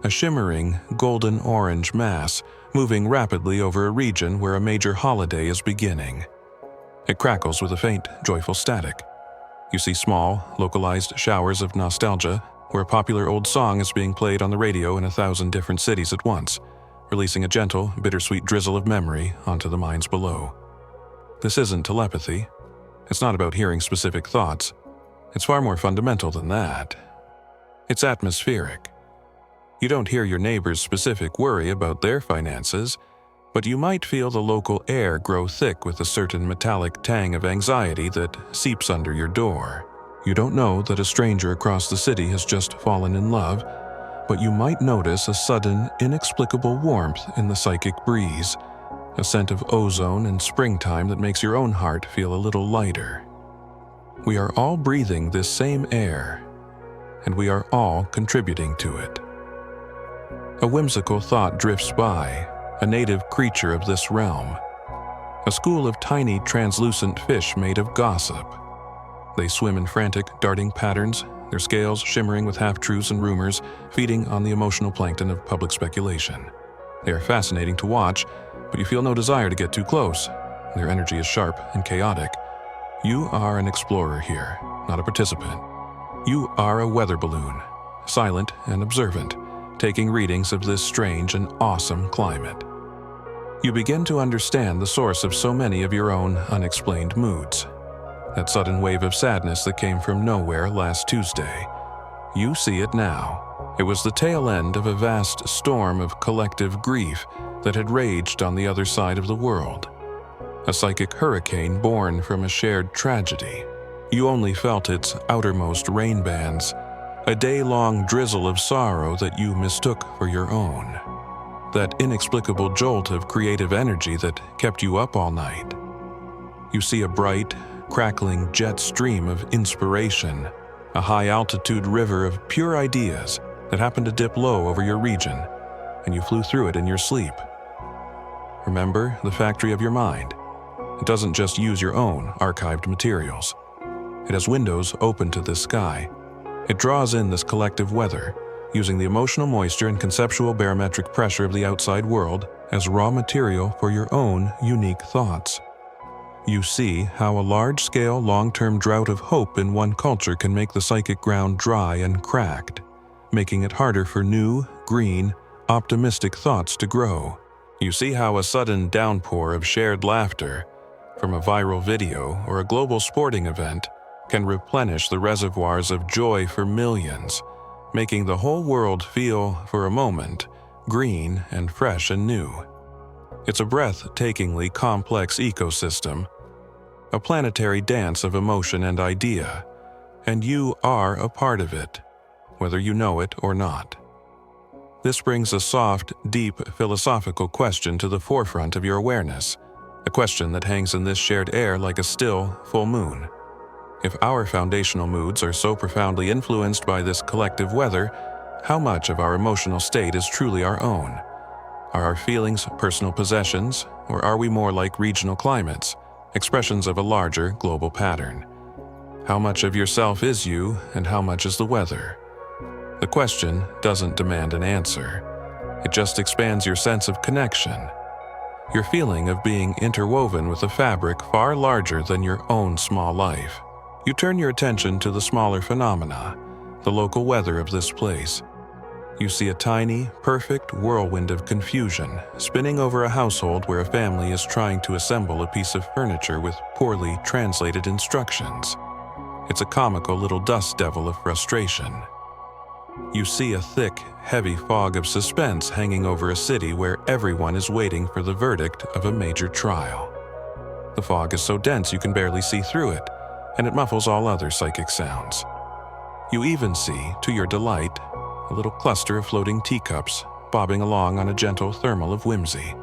a shimmering, golden-orange mass moving rapidly over a region where a major holiday is beginning. It crackles with a faint, joyful static. You see small, localized showers of nostalgia, where a popular old song is being played on the radio in 1,000 different cities at once, releasing a gentle, bittersweet drizzle of memory onto the minds below. This isn't telepathy. It's not about hearing specific thoughts. It's far more fundamental than that. It's atmospheric. You don't hear your neighbor's specific worry about their finances, but you might feel the local air grow thick with a certain metallic tang of anxiety that seeps under your door. You don't know that a stranger across the city has just fallen in love, but you might notice a sudden, inexplicable warmth in the psychic breeze, a scent of ozone and springtime that makes your own heart feel a little lighter. We are all breathing this same air, and we are all contributing to it. A whimsical thought drifts by, a native creature of this realm. A school of tiny, translucent fish made of gossip. They swim in frantic, darting patterns, their scales shimmering with half-truths and rumors, feeding on the emotional plankton of public speculation. They are fascinating to watch, but you feel no desire to get too close. Their energy is sharp and chaotic. You are an explorer here, not a participant. You are a weather balloon, silent and observant, taking readings of this strange and awesome climate. You begin to understand the source of so many of your own unexplained moods. That sudden wave of sadness that came from nowhere last Tuesday. You see it now. It was the tail end of a vast storm of collective grief that had raged on the other side of the world. A psychic hurricane born from a shared tragedy. You only felt its outermost rain bands, a day-long drizzle of sorrow that you mistook for your own. That inexplicable jolt of creative energy that kept you up all night. You see a bright, crackling jet stream of inspiration, a high-altitude river of pure ideas that happened to dip low over your region, and you flew through it in your sleep. Remember the factory of your mind. It doesn't just use your own archived materials. It has windows open to this sky. It draws in this collective weather, using the emotional moisture and conceptual barometric pressure of the outside world as raw material for your own unique thoughts. You see how a large-scale, long-term drought of hope in one culture can make the psychic ground dry and cracked, making it harder for new, green, optimistic thoughts to grow. You see how a sudden downpour of shared laughter from a viral video or a global sporting event can replenish the reservoirs of joy for millions, making the whole world feel, for a moment, green and fresh and new. It's a breathtakingly complex ecosystem, a planetary dance of emotion and idea, and you are a part of it, whether you know it or not. This brings a soft, deep philosophical question to the forefront of your awareness, a question that hangs in this shared air like a still, full moon. If our foundational moods are so profoundly influenced by this collective weather, how much of our emotional state is truly our own? Are our feelings personal possessions, or are we more like regional climates, expressions of a larger global pattern? How much of yourself is you, and how much is the weather? The question doesn't demand an answer. It just expands your sense of connection, your feeling of being interwoven with a fabric far larger than your own small life. You turn your attention to the smaller phenomena, the local weather of this place. You see a tiny, perfect whirlwind of confusion spinning over a household where a family is trying to assemble a piece of furniture with poorly translated instructions. It's a comical little dust devil of frustration. You see a thick, heavy fog of suspense hanging over a city where everyone is waiting for the verdict of a major trial. The fog is so dense you can barely see through it, and it muffles all other psychic sounds. You even see, to your delight, a little cluster of floating teacups bobbing along on a gentle thermal of whimsy.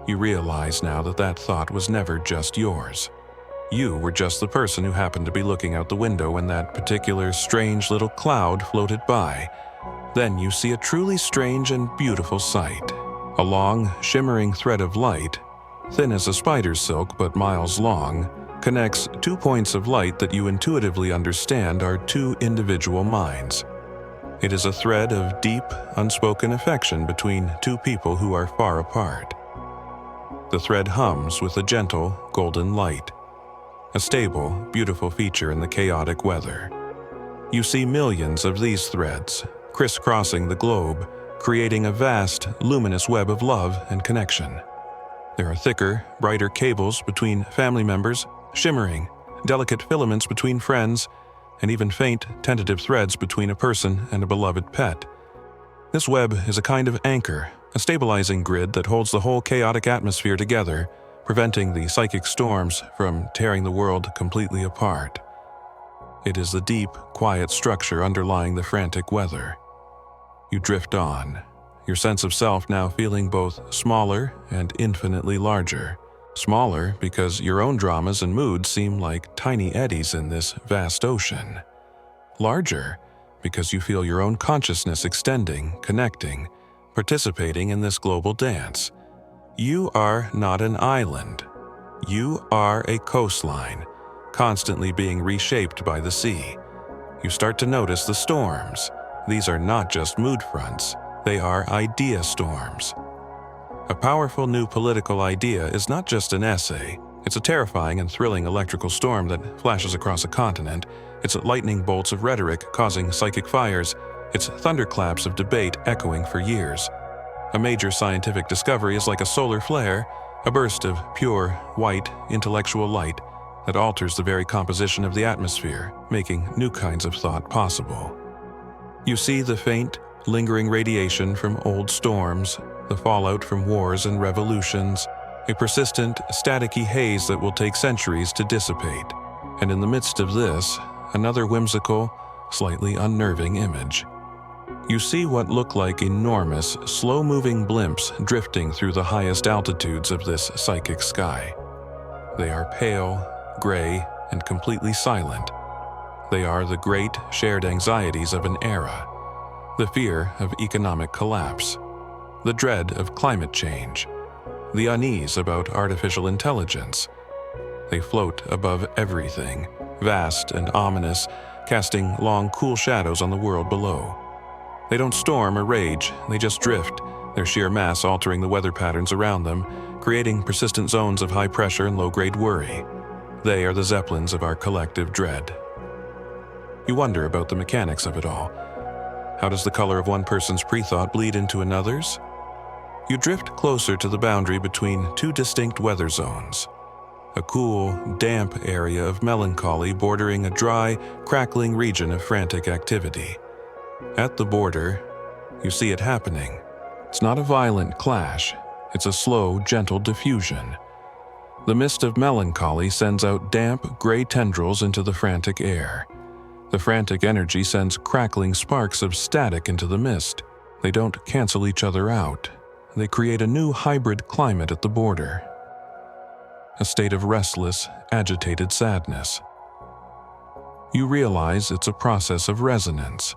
You realize now that that thought was never just yours. You were just the person who happened to be looking out the window when that particular strange little cloud floated by. Then you see a truly strange and beautiful sight. A long, shimmering thread of light, thin as a spider's silk but miles long, connects 2 points of light that you intuitively understand are 2 individual minds. It is a thread of deep, unspoken affection between 2 people who are far apart. The thread hums with a gentle, golden light. a stable, beautiful feature in the chaotic weather. You see millions of these threads, crisscrossing the globe, creating a vast, luminous web of love and connection. There are thicker, brighter cables between family members, shimmering, delicate filaments between friends, and even faint, tentative threads between a person and a beloved pet. This web is a kind of anchor, a stabilizing grid that holds the whole chaotic atmosphere together, preventing the psychic storms from tearing the world completely apart. It is the deep, quiet structure underlying the frantic weather. You drift on, your sense of self now feeling both smaller and infinitely larger. Smaller because your own dramas and moods seem like tiny eddies in this vast ocean. Larger because you feel your own consciousness extending, connecting, participating in this global dance. You are not an island. You are a coastline, constantly being reshaped by the sea. You start to notice the storms. These are not just mood fronts, they are idea storms. A powerful new political idea is not just an essay. It's a terrifying and thrilling electrical storm that flashes across a continent. It's lightning bolts of rhetoric causing psychic fires. It's thunderclaps of debate echoing for years. A major scientific discovery is like a solar flare, a burst of pure, white, intellectual light that alters the very composition of the atmosphere, making new kinds of thought possible. You see the faint, lingering radiation from old storms, the fallout from wars and revolutions, a persistent, staticky haze that will take centuries to dissipate. And in the midst of this, another whimsical, slightly unnerving image. You see what look like enormous, slow-moving blimps drifting through the highest altitudes of this psychic sky. They are pale, gray, and completely silent. They are the great, shared anxieties of an era. The fear of economic collapse, the dread of climate change, the unease about artificial intelligence. They float above everything, vast and ominous, casting long, cool shadows on the world below. They don't storm or rage, they just drift, their sheer mass altering the weather patterns around them, creating persistent zones of high pressure and low-grade worry. They are the zeppelins of our collective dread. You wonder about the mechanics of it all. How does the color of one person's pre-thought bleed into another's? You drift closer to the boundary between two distinct weather zones. A cool, damp area of melancholy bordering a dry, crackling region of frantic activity. At the border, you see it happening. It's not a violent clash, it's a slow, gentle diffusion. The mist of melancholy sends out damp, gray tendrils into the frantic air. The frantic energy sends crackling sparks of static into the mist. They don't cancel each other out. They create a new hybrid climate at the border. A state of restless, agitated sadness. You realize it's a process of resonance.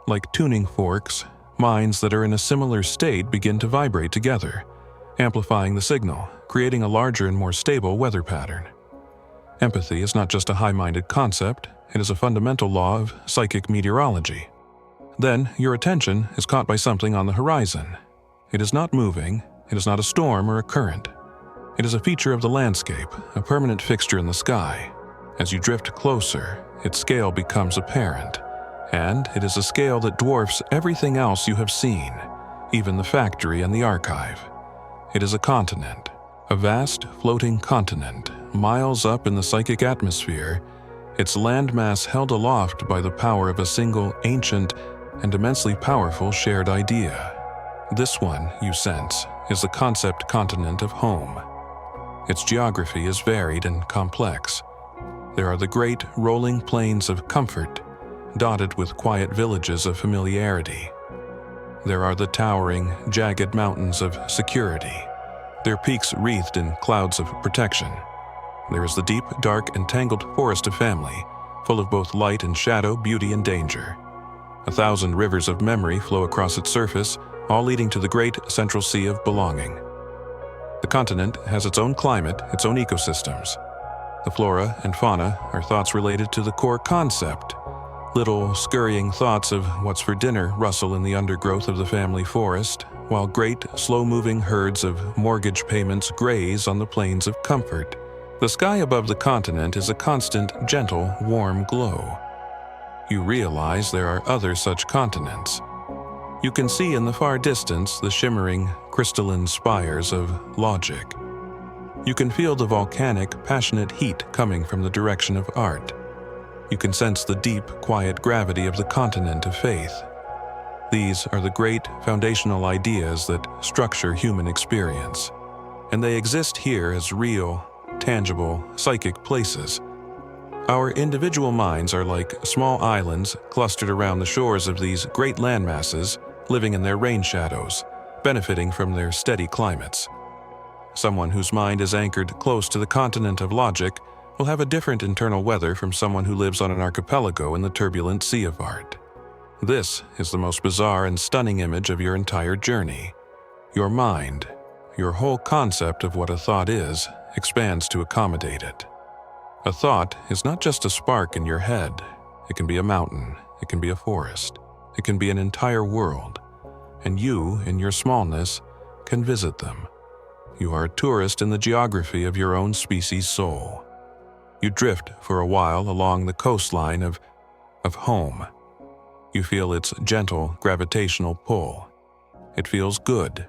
Like tuning forks, minds that are in a similar state begin to vibrate together, amplifying the signal, creating a larger and more stable weather pattern. Empathy is not just a high-minded concept, it is a fundamental law of psychic meteorology. Then, your attention is caught by something on the horizon. It is not moving, it is not a storm or a current. It is a feature of the landscape, a permanent fixture in the sky. As you drift closer, its scale becomes apparent, and it is a scale that dwarfs everything else you have seen, even the factory and the archive. It is a continent, a vast floating continent, miles up in the psychic atmosphere, its landmass held aloft by the power of a single ancient and immensely powerful shared idea. This one, you sense, is the concept continent of home. Its geography is varied and complex. There are the great rolling plains of comfort, dotted with quiet villages of familiarity. There are the towering, jagged mountains of security, their peaks wreathed in clouds of protection. There is the deep, dark, and tangled forest of family, full of both light and shadow, beauty and danger. 1,000 rivers of memory flow across its surface, all leading to the great central sea of belonging. The continent has its own climate, its own ecosystems. The flora and fauna are thoughts related to the core concept. Little, scurrying thoughts of what's for dinner rustle in the undergrowth of the family forest, while great, slow-moving herds of mortgage payments graze on the plains of comfort. The sky above the continent is a constant, gentle, warm glow. You realize there are other such continents. You can see in the far distance the shimmering, crystalline spires of logic. You can feel the volcanic, passionate heat coming from the direction of art. You can sense the deep, quiet gravity of the continent of faith. These are the great foundational ideas that structure human experience, and they exist here as real, tangible, psychic places. Our individual minds are like small islands clustered around the shores of these great landmasses, living in their rain shadows, benefiting from their steady climates. Someone whose mind is anchored close to the continent of logic will have a different internal weather from someone who lives on an archipelago in the turbulent sea of art. This is the most bizarre and stunning image of your entire journey. Your mind, your whole concept of what a thought is, expands to accommodate it. A thought is not just a spark in your head. It can be a mountain, it can be a forest, it can be an entire world, and you, in your smallness, can visit them. You are a tourist in the geography of your own species' soul. You drift for a while along the coastline of home. You feel its gentle gravitational pull. It feels good.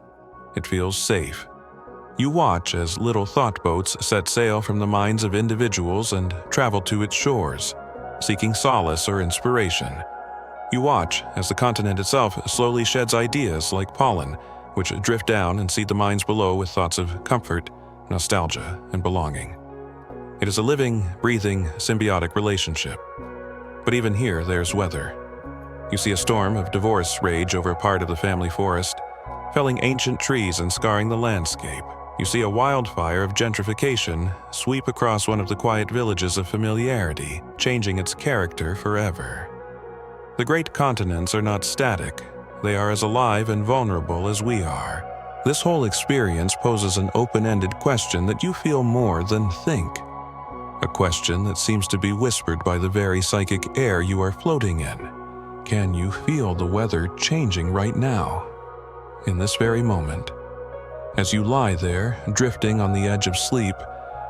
It feels safe. You watch as little thought boats set sail from the minds of individuals and travel to its shores, seeking solace or inspiration. You watch as the continent itself slowly sheds ideas like pollen, which drift down and seed the minds below with thoughts of comfort, nostalgia, and belonging. It is a living, breathing, symbiotic relationship. But even here, there's weather. You see a storm of divorce rage over a part of the family forest, felling ancient trees and scarring the landscape. You see a wildfire of gentrification sweep across one of the quiet villages of familiarity, changing its character forever. The great continents are not static. They are as alive and vulnerable as we are. This whole experience poses an open-ended question that you feel more than think. A question that seems to be whispered by the very psychic air you are floating in. Can you feel the weather changing right now? In this very moment? As you lie there, drifting on the edge of sleep,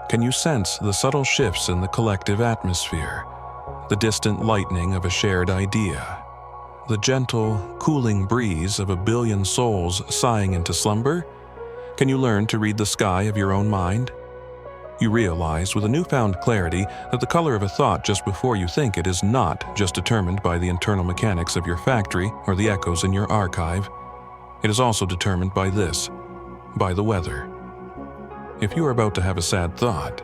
can you sense the subtle shifts in the collective atmosphere? The distant lightning of a shared idea? The gentle, cooling breeze of a billion souls sighing into slumber? Can you learn to read the sky of your own mind? You realize with a newfound clarity that the color of a thought just before you think it is not just determined by the internal mechanics of your factory or the echoes in your archive. It is also determined by this, by the weather. If you are about to have a sad thought,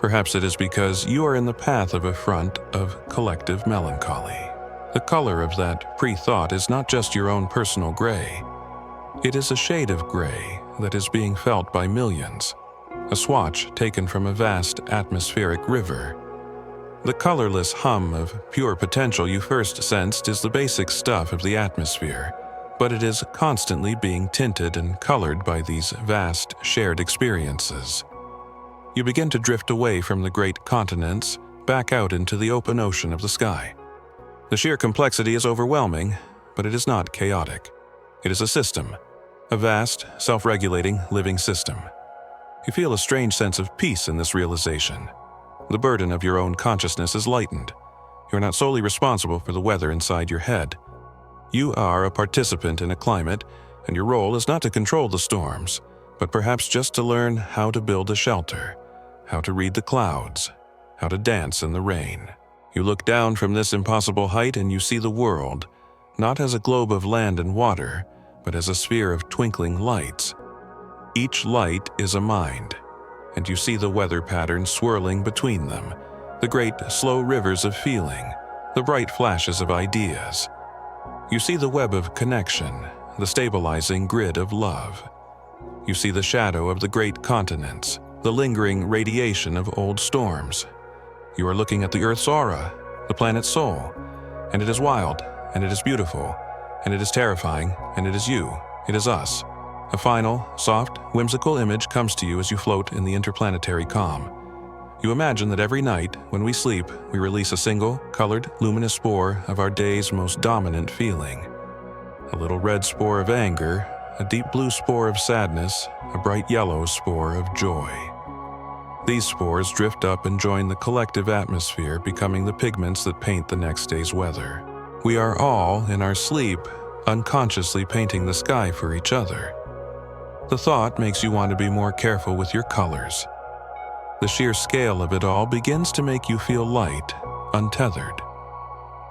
perhaps it is because you are in the path of a front of collective melancholy. The color of that pre-thought is not just your own personal gray. It is a shade of gray that is being felt by millions. A swatch taken from a vast atmospheric river. The colorless hum of pure potential you first sensed is the basic stuff of the atmosphere, but it is constantly being tinted and colored by these vast shared experiences. You begin to drift away from the great continents, back out into the open ocean of the sky. The sheer complexity is overwhelming, but it is not chaotic. It is a system, a vast, self-regulating, living system. You feel a strange sense of peace in this realization. The burden of your own consciousness is lightened. You are not solely responsible for the weather inside your head. You are a participant in a climate, and your role is not to control the storms, but perhaps just to learn how to build a shelter, how to read the clouds, how to dance in the rain. You look down from this impossible height and you see the world, not as a globe of land and water, but as a sphere of twinkling lights. Each light is a mind, and you see the weather patterns swirling between them, the great slow rivers of feeling, the bright flashes of ideas. You see the web of connection, the stabilizing grid of love. You see the shadow of the great continents, the lingering radiation of old storms. You are looking at the Earth's aura, the planet's soul, and it is wild, and it is beautiful, and it is terrifying, and it is you, it is us. A final, soft, whimsical image comes to you as you float in the interplanetary calm. You imagine that every night, when we sleep, we release a single, colored, luminous spore of our day's most dominant feeling. A little red spore of anger, a deep blue spore of sadness, a bright yellow spore of joy. These spores drift up and join the collective atmosphere, becoming the pigments that paint the next day's weather. We are all, in our sleep, unconsciously painting the sky for each other. The thought makes you want to be more careful with your colors. The sheer scale of it all begins to make you feel light, untethered.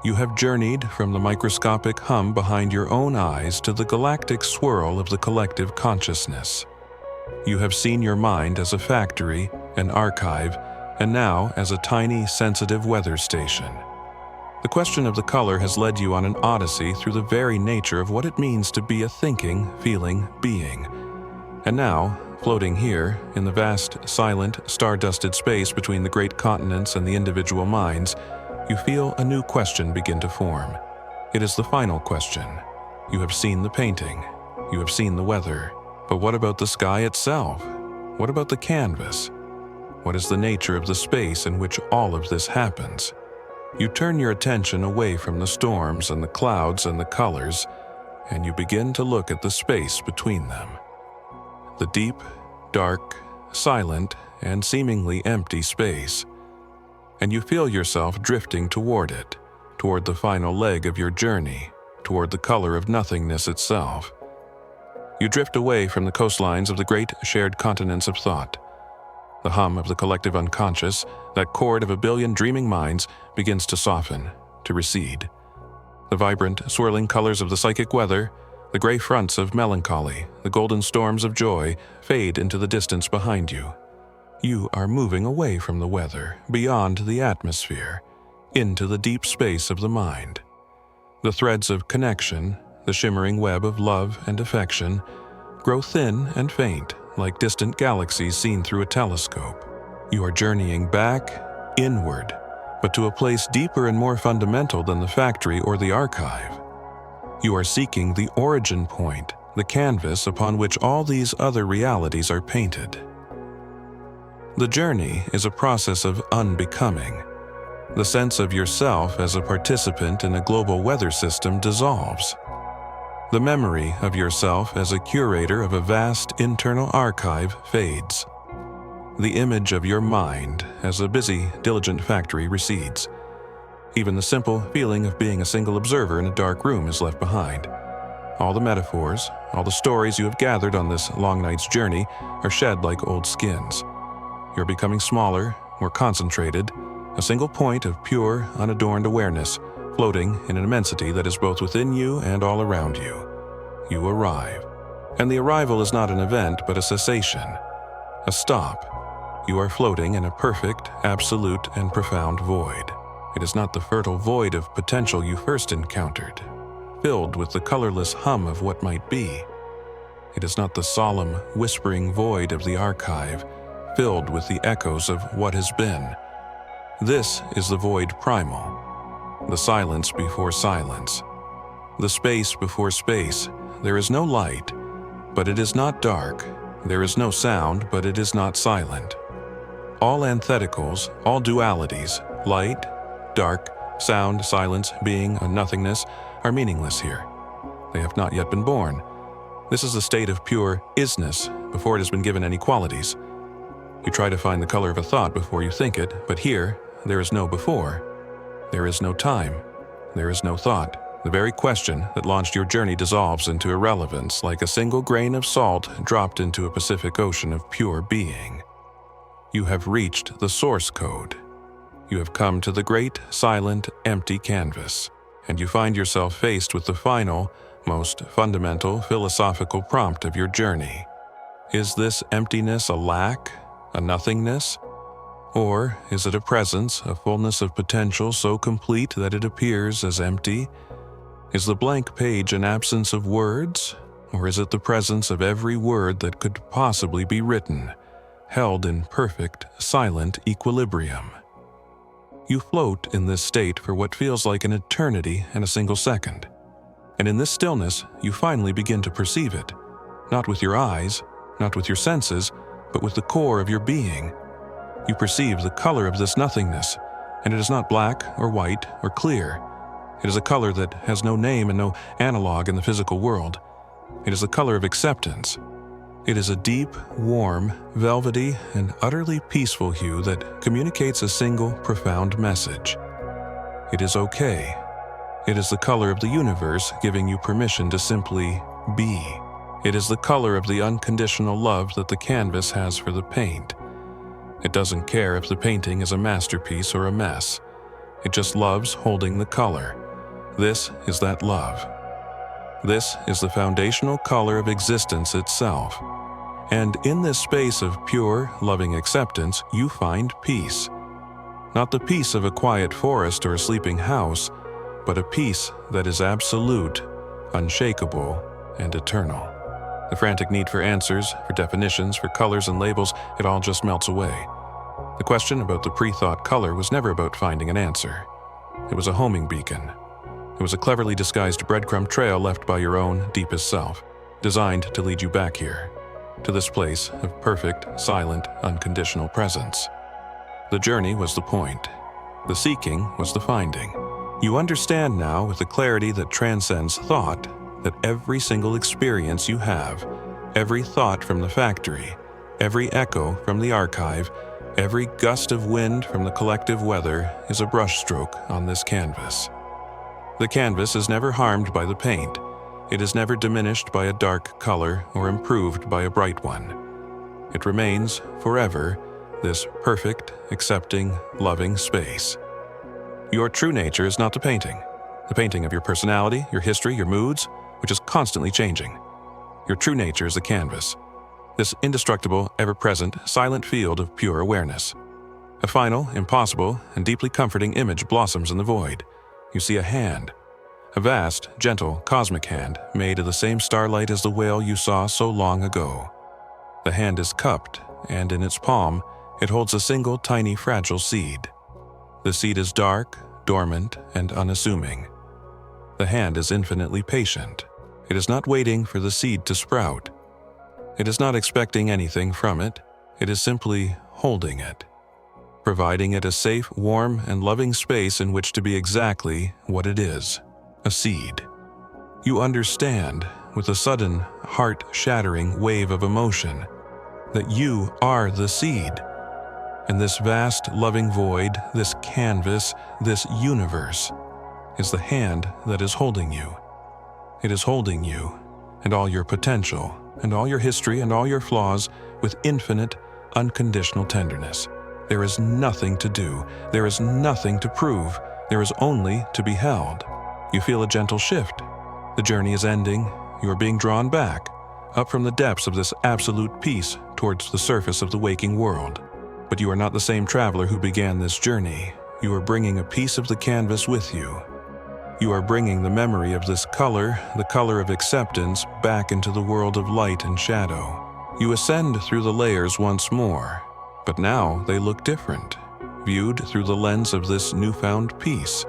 You have journeyed from the microscopic hum behind your own eyes to the galactic swirl of the collective consciousness. You have seen your mind as a factory, an archive, and now as a tiny, sensitive weather station. The question of the color has led you on an odyssey through the very nature of what it means to be a thinking, feeling being. And now, floating here, in the vast, silent, star-dusted space between the great continents and the individual minds, you feel a new question begin to form. It is the final question. You have seen the painting. You have seen the weather. But what about the sky itself? What about the canvas? What is the nature of the space in which all of this happens? You turn your attention away from the storms and the clouds and the colors, and you begin to look at the space between them. The deep, dark, silent, and seemingly empty space. And you feel yourself drifting toward it, toward the final leg of your journey, toward the color of nothingness itself. You drift away from the coastlines of the great shared continents of thought. The hum of the collective unconscious, that chord of a billion dreaming minds, begins to soften, to recede. The vibrant, swirling colors of the psychic weather, the gray fronts of melancholy, the golden storms of joy, fade into the distance behind you. You are moving away from the weather, beyond the atmosphere, into the deep space of the mind. The threads of connection, the shimmering web of love and affection, grow thin and faint, like distant galaxies seen through a telescope. You are journeying back, inward, but to a place deeper and more fundamental than the factory or the archive. You are seeking the origin point, the canvas upon which all these other realities are painted. The journey is a process of unbecoming. The sense of yourself as a participant in a global weather system dissolves. The memory of yourself as a curator of a vast internal archive fades. The image of your mind as a busy, diligent factory recedes. Even the simple feeling of being a single observer in a dark room is left behind. All the metaphors, all the stories you have gathered on this long night's journey are shed like old skins. You're becoming smaller, more concentrated, a single point of pure, unadorned awareness, floating in an immensity that is both within you and all around you. You arrive. And the arrival is not an event, but a cessation, a stop. You are floating in a perfect, absolute, and profound void. It is not the fertile void of potential you first encountered, filled with the colorless hum of what might be. It is not the solemn, whispering void of the archive, filled with the echoes of what has been. This is the void primal, the silence before silence, the space before space. There is no light, but it is not dark. There is no sound, but it is not silent. All antitheticals, all dualities, light, dark, sound, silence, being, and nothingness, are meaningless here. They have not yet been born. This is a state of pure isness before it has been given any qualities. You try to find the color of a thought before you think it, but here, there is no before. There is no time. There is no thought. The very question that launched your journey dissolves into irrelevance like a single grain of salt dropped into a Pacific Ocean of pure being. You have reached the source code. You have come to the great, silent, empty canvas, and you find yourself faced with the final, most fundamental philosophical prompt of your journey. Is this emptiness a lack, a nothingness? Or is it a presence, a fullness of potential so complete that it appears as empty? Is the blank page an absence of words, or is it the presence of every word that could possibly be written, held in perfect, silent equilibrium? You float in this state for what feels like an eternity and a single second. And in this stillness, you finally begin to perceive it, not with your eyes, not with your senses, but with the core of your being. You perceive the color of this nothingness, and it is not black or white or clear. It is a color that has no name and no analog in the physical world. It is the color of acceptance. It is a deep, warm, velvety, and utterly peaceful hue that communicates a single, profound message. It is okay. It is the color of the universe giving you permission to simply be. It is the color of the unconditional love that the canvas has for the paint. It doesn't care if the painting is a masterpiece or a mess. It just loves holding the color. This is that love. This is the foundational color of existence itself. And in this space of pure, loving acceptance, you find peace. Not the peace of a quiet forest or a sleeping house, but a peace that is absolute, unshakable, and eternal. The frantic need for answers, for definitions, for colors and labels, it all just melts away. The question about the pre-thought color was never about finding an answer. It was a homing beacon. It was a cleverly disguised breadcrumb trail left by your own deepest self, designed to lead you back here, to this place of perfect, silent, unconditional presence. The journey was the point. The seeking was the finding. You understand now with a clarity that transcends thought that every single experience you have, every thought from the factory, every echo from the archive, every gust of wind from the collective weather is a brushstroke on this canvas. The canvas is never harmed by the paint. It is never diminished by a dark color or improved by a bright one. It remains, forever, this perfect, accepting, loving space. Your true nature is not the painting of your personality, your history, your moods, which is constantly changing. Your true nature is the canvas, this indestructible, ever-present, silent field of pure awareness. A final, impossible, and deeply comforting image blossoms in the void. You see a hand, a vast, gentle, cosmic hand made of the same starlight as the whale you saw so long ago. The hand is cupped, and in its palm, it holds a single tiny fragile seed. The seed is dark, dormant, and unassuming. The hand is infinitely patient. It is not waiting for the seed to sprout. It is not expecting anything from it. It is simply holding it, providing it a safe, warm, and loving space in which to be exactly what it is, a seed. You understand, with a sudden, heart-shattering wave of emotion, that you are the seed. And this vast, loving void, this canvas, this universe, is the hand that is holding you. It is holding you, and all your potential, and all your history, and all your flaws, with infinite, unconditional tenderness. There is nothing to do. There is nothing to prove. There is only to be held. You feel a gentle shift. The journey is ending. You are being drawn back, up from the depths of this absolute peace towards the surface of the waking world. But you are not the same traveler who began this journey. You are bringing a piece of the canvas with you. You are bringing the memory of this color, the color of acceptance, back into the world of light and shadow. You ascend through the layers once more, but now they look different, viewed through the lens of this newfound peace.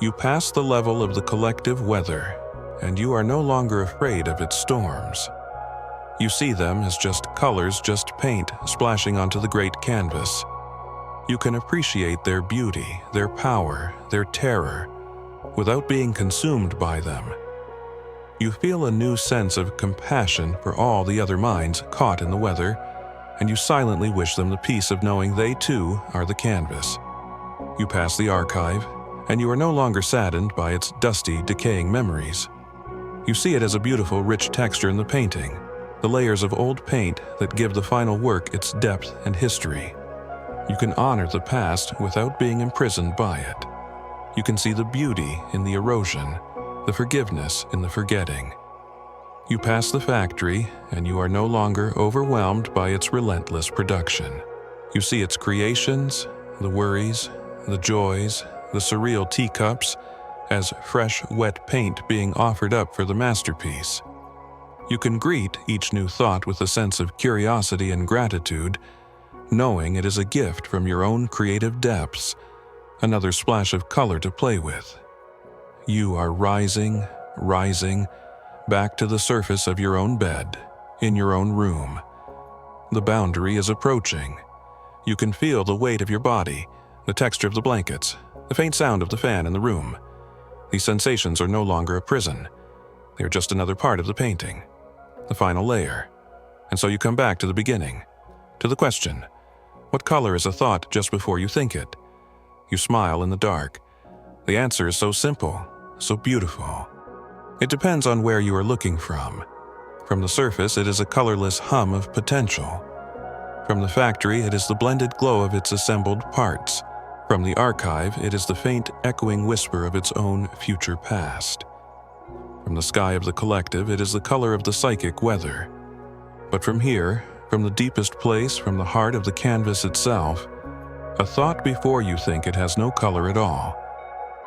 You pass the level of the collective weather, and you are no longer afraid of its storms. You see them as just colors, just paint splashing onto the great canvas. You can appreciate their beauty, their power, their terror, without being consumed by them. You feel a new sense of compassion for all the other minds caught in the weather, and you silently wish them the peace of knowing they too are the canvas. You pass the archive, and you are no longer saddened by its dusty, decaying memories. You see it as a beautiful, rich texture in the painting, the layers of old paint that give the final work its depth and history. You can honor the past without being imprisoned by it. You can see the beauty in the erosion, the forgiveness in the forgetting. You pass the factory, and you are no longer overwhelmed by its relentless production. You see its creations, the worries, the joys, the surreal teacups, as fresh, wet paint being offered up for the masterpiece. You can greet each new thought with a sense of curiosity and gratitude, knowing it is a gift from your own creative depths, another splash of color to play with. You are rising, back to the surface of your own bed, in your own room. The boundary is approaching. You can feel the weight of your body, the texture of the blankets, the faint sound of the fan in the room. These sensations are no longer a prison. They are just another part of the painting, the final layer. And so you come back to the beginning, to the question, what color is a thought just before you think it? You smile in the dark. The answer is so simple, so beautiful. It depends on where you are looking from. From the surface, it is a colorless hum of potential. From the factory, it is the blended glow of its assembled parts. From the archive, it is the faint, echoing whisper of its own future past. From the sky of the collective, it is the color of the psychic weather. But from here, from the deepest place, from the heart of the canvas itself, a thought before you think it has no color at all.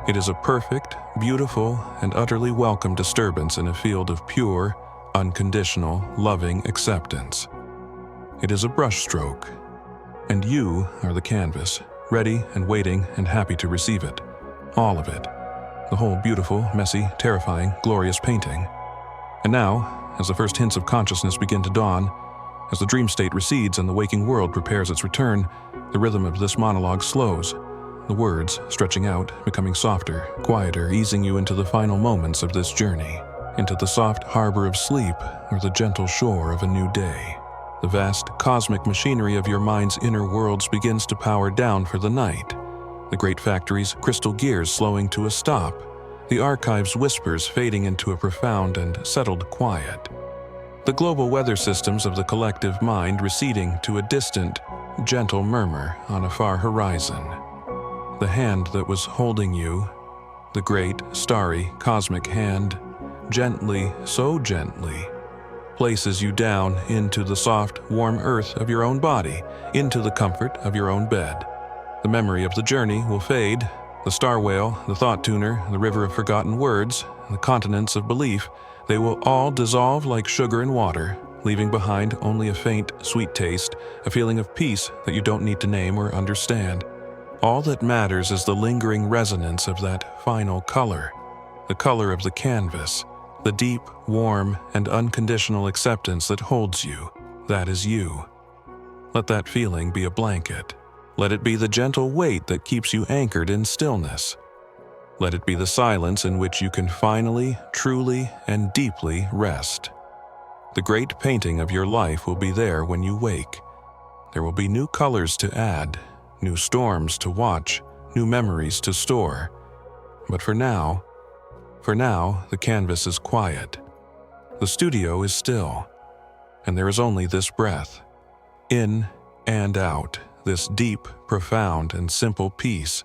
It is a perfect, beautiful, and utterly welcome disturbance in a field of pure, unconditional, loving acceptance. It is a brushstroke, and you are the canvas, ready and waiting and happy to receive it. All of it. The whole beautiful, messy, terrifying, glorious painting. And now, as the first hints of consciousness begin to dawn, as the dream state recedes and the waking world prepares its return, the rhythm of this monologue slows, the words stretching out, becoming softer, quieter, easing you into the final moments of this journey, into the soft harbor of sleep or the gentle shore of a new day. The vast cosmic machinery of your mind's inner worlds begins to power down for the night, the great factory's crystal gears slowing to a stop, the archive's whispers fading into a profound and settled quiet, the global weather systems of the collective mind receding to a distant, gentle murmur on a far horizon. The hand that was holding you, the great, starry, cosmic hand, gently, so gently, places you down into the soft, warm earth of your own body, into the comfort of your own bed. The memory of the journey will fade. The star whale, the thought tuner, the river of forgotten words, the continents of belief, they will all dissolve like sugar in water, leaving behind only a faint, sweet taste, a feeling of peace that you don't need to name or understand. All that matters is the lingering resonance of that final color, the color of the canvas, the deep, warm, and unconditional acceptance that holds you. That is you. Let that feeling be a blanket. Let it be the gentle weight that keeps you anchored in stillness. Let it be the silence in which you can finally, truly, and deeply rest. The great painting of your life will be there when you wake. There will be new colors to add, new storms to watch, new memories to store. But for now, the canvas is quiet. The studio is still, and there is only this breath. In and out, this deep, profound, and simple peace,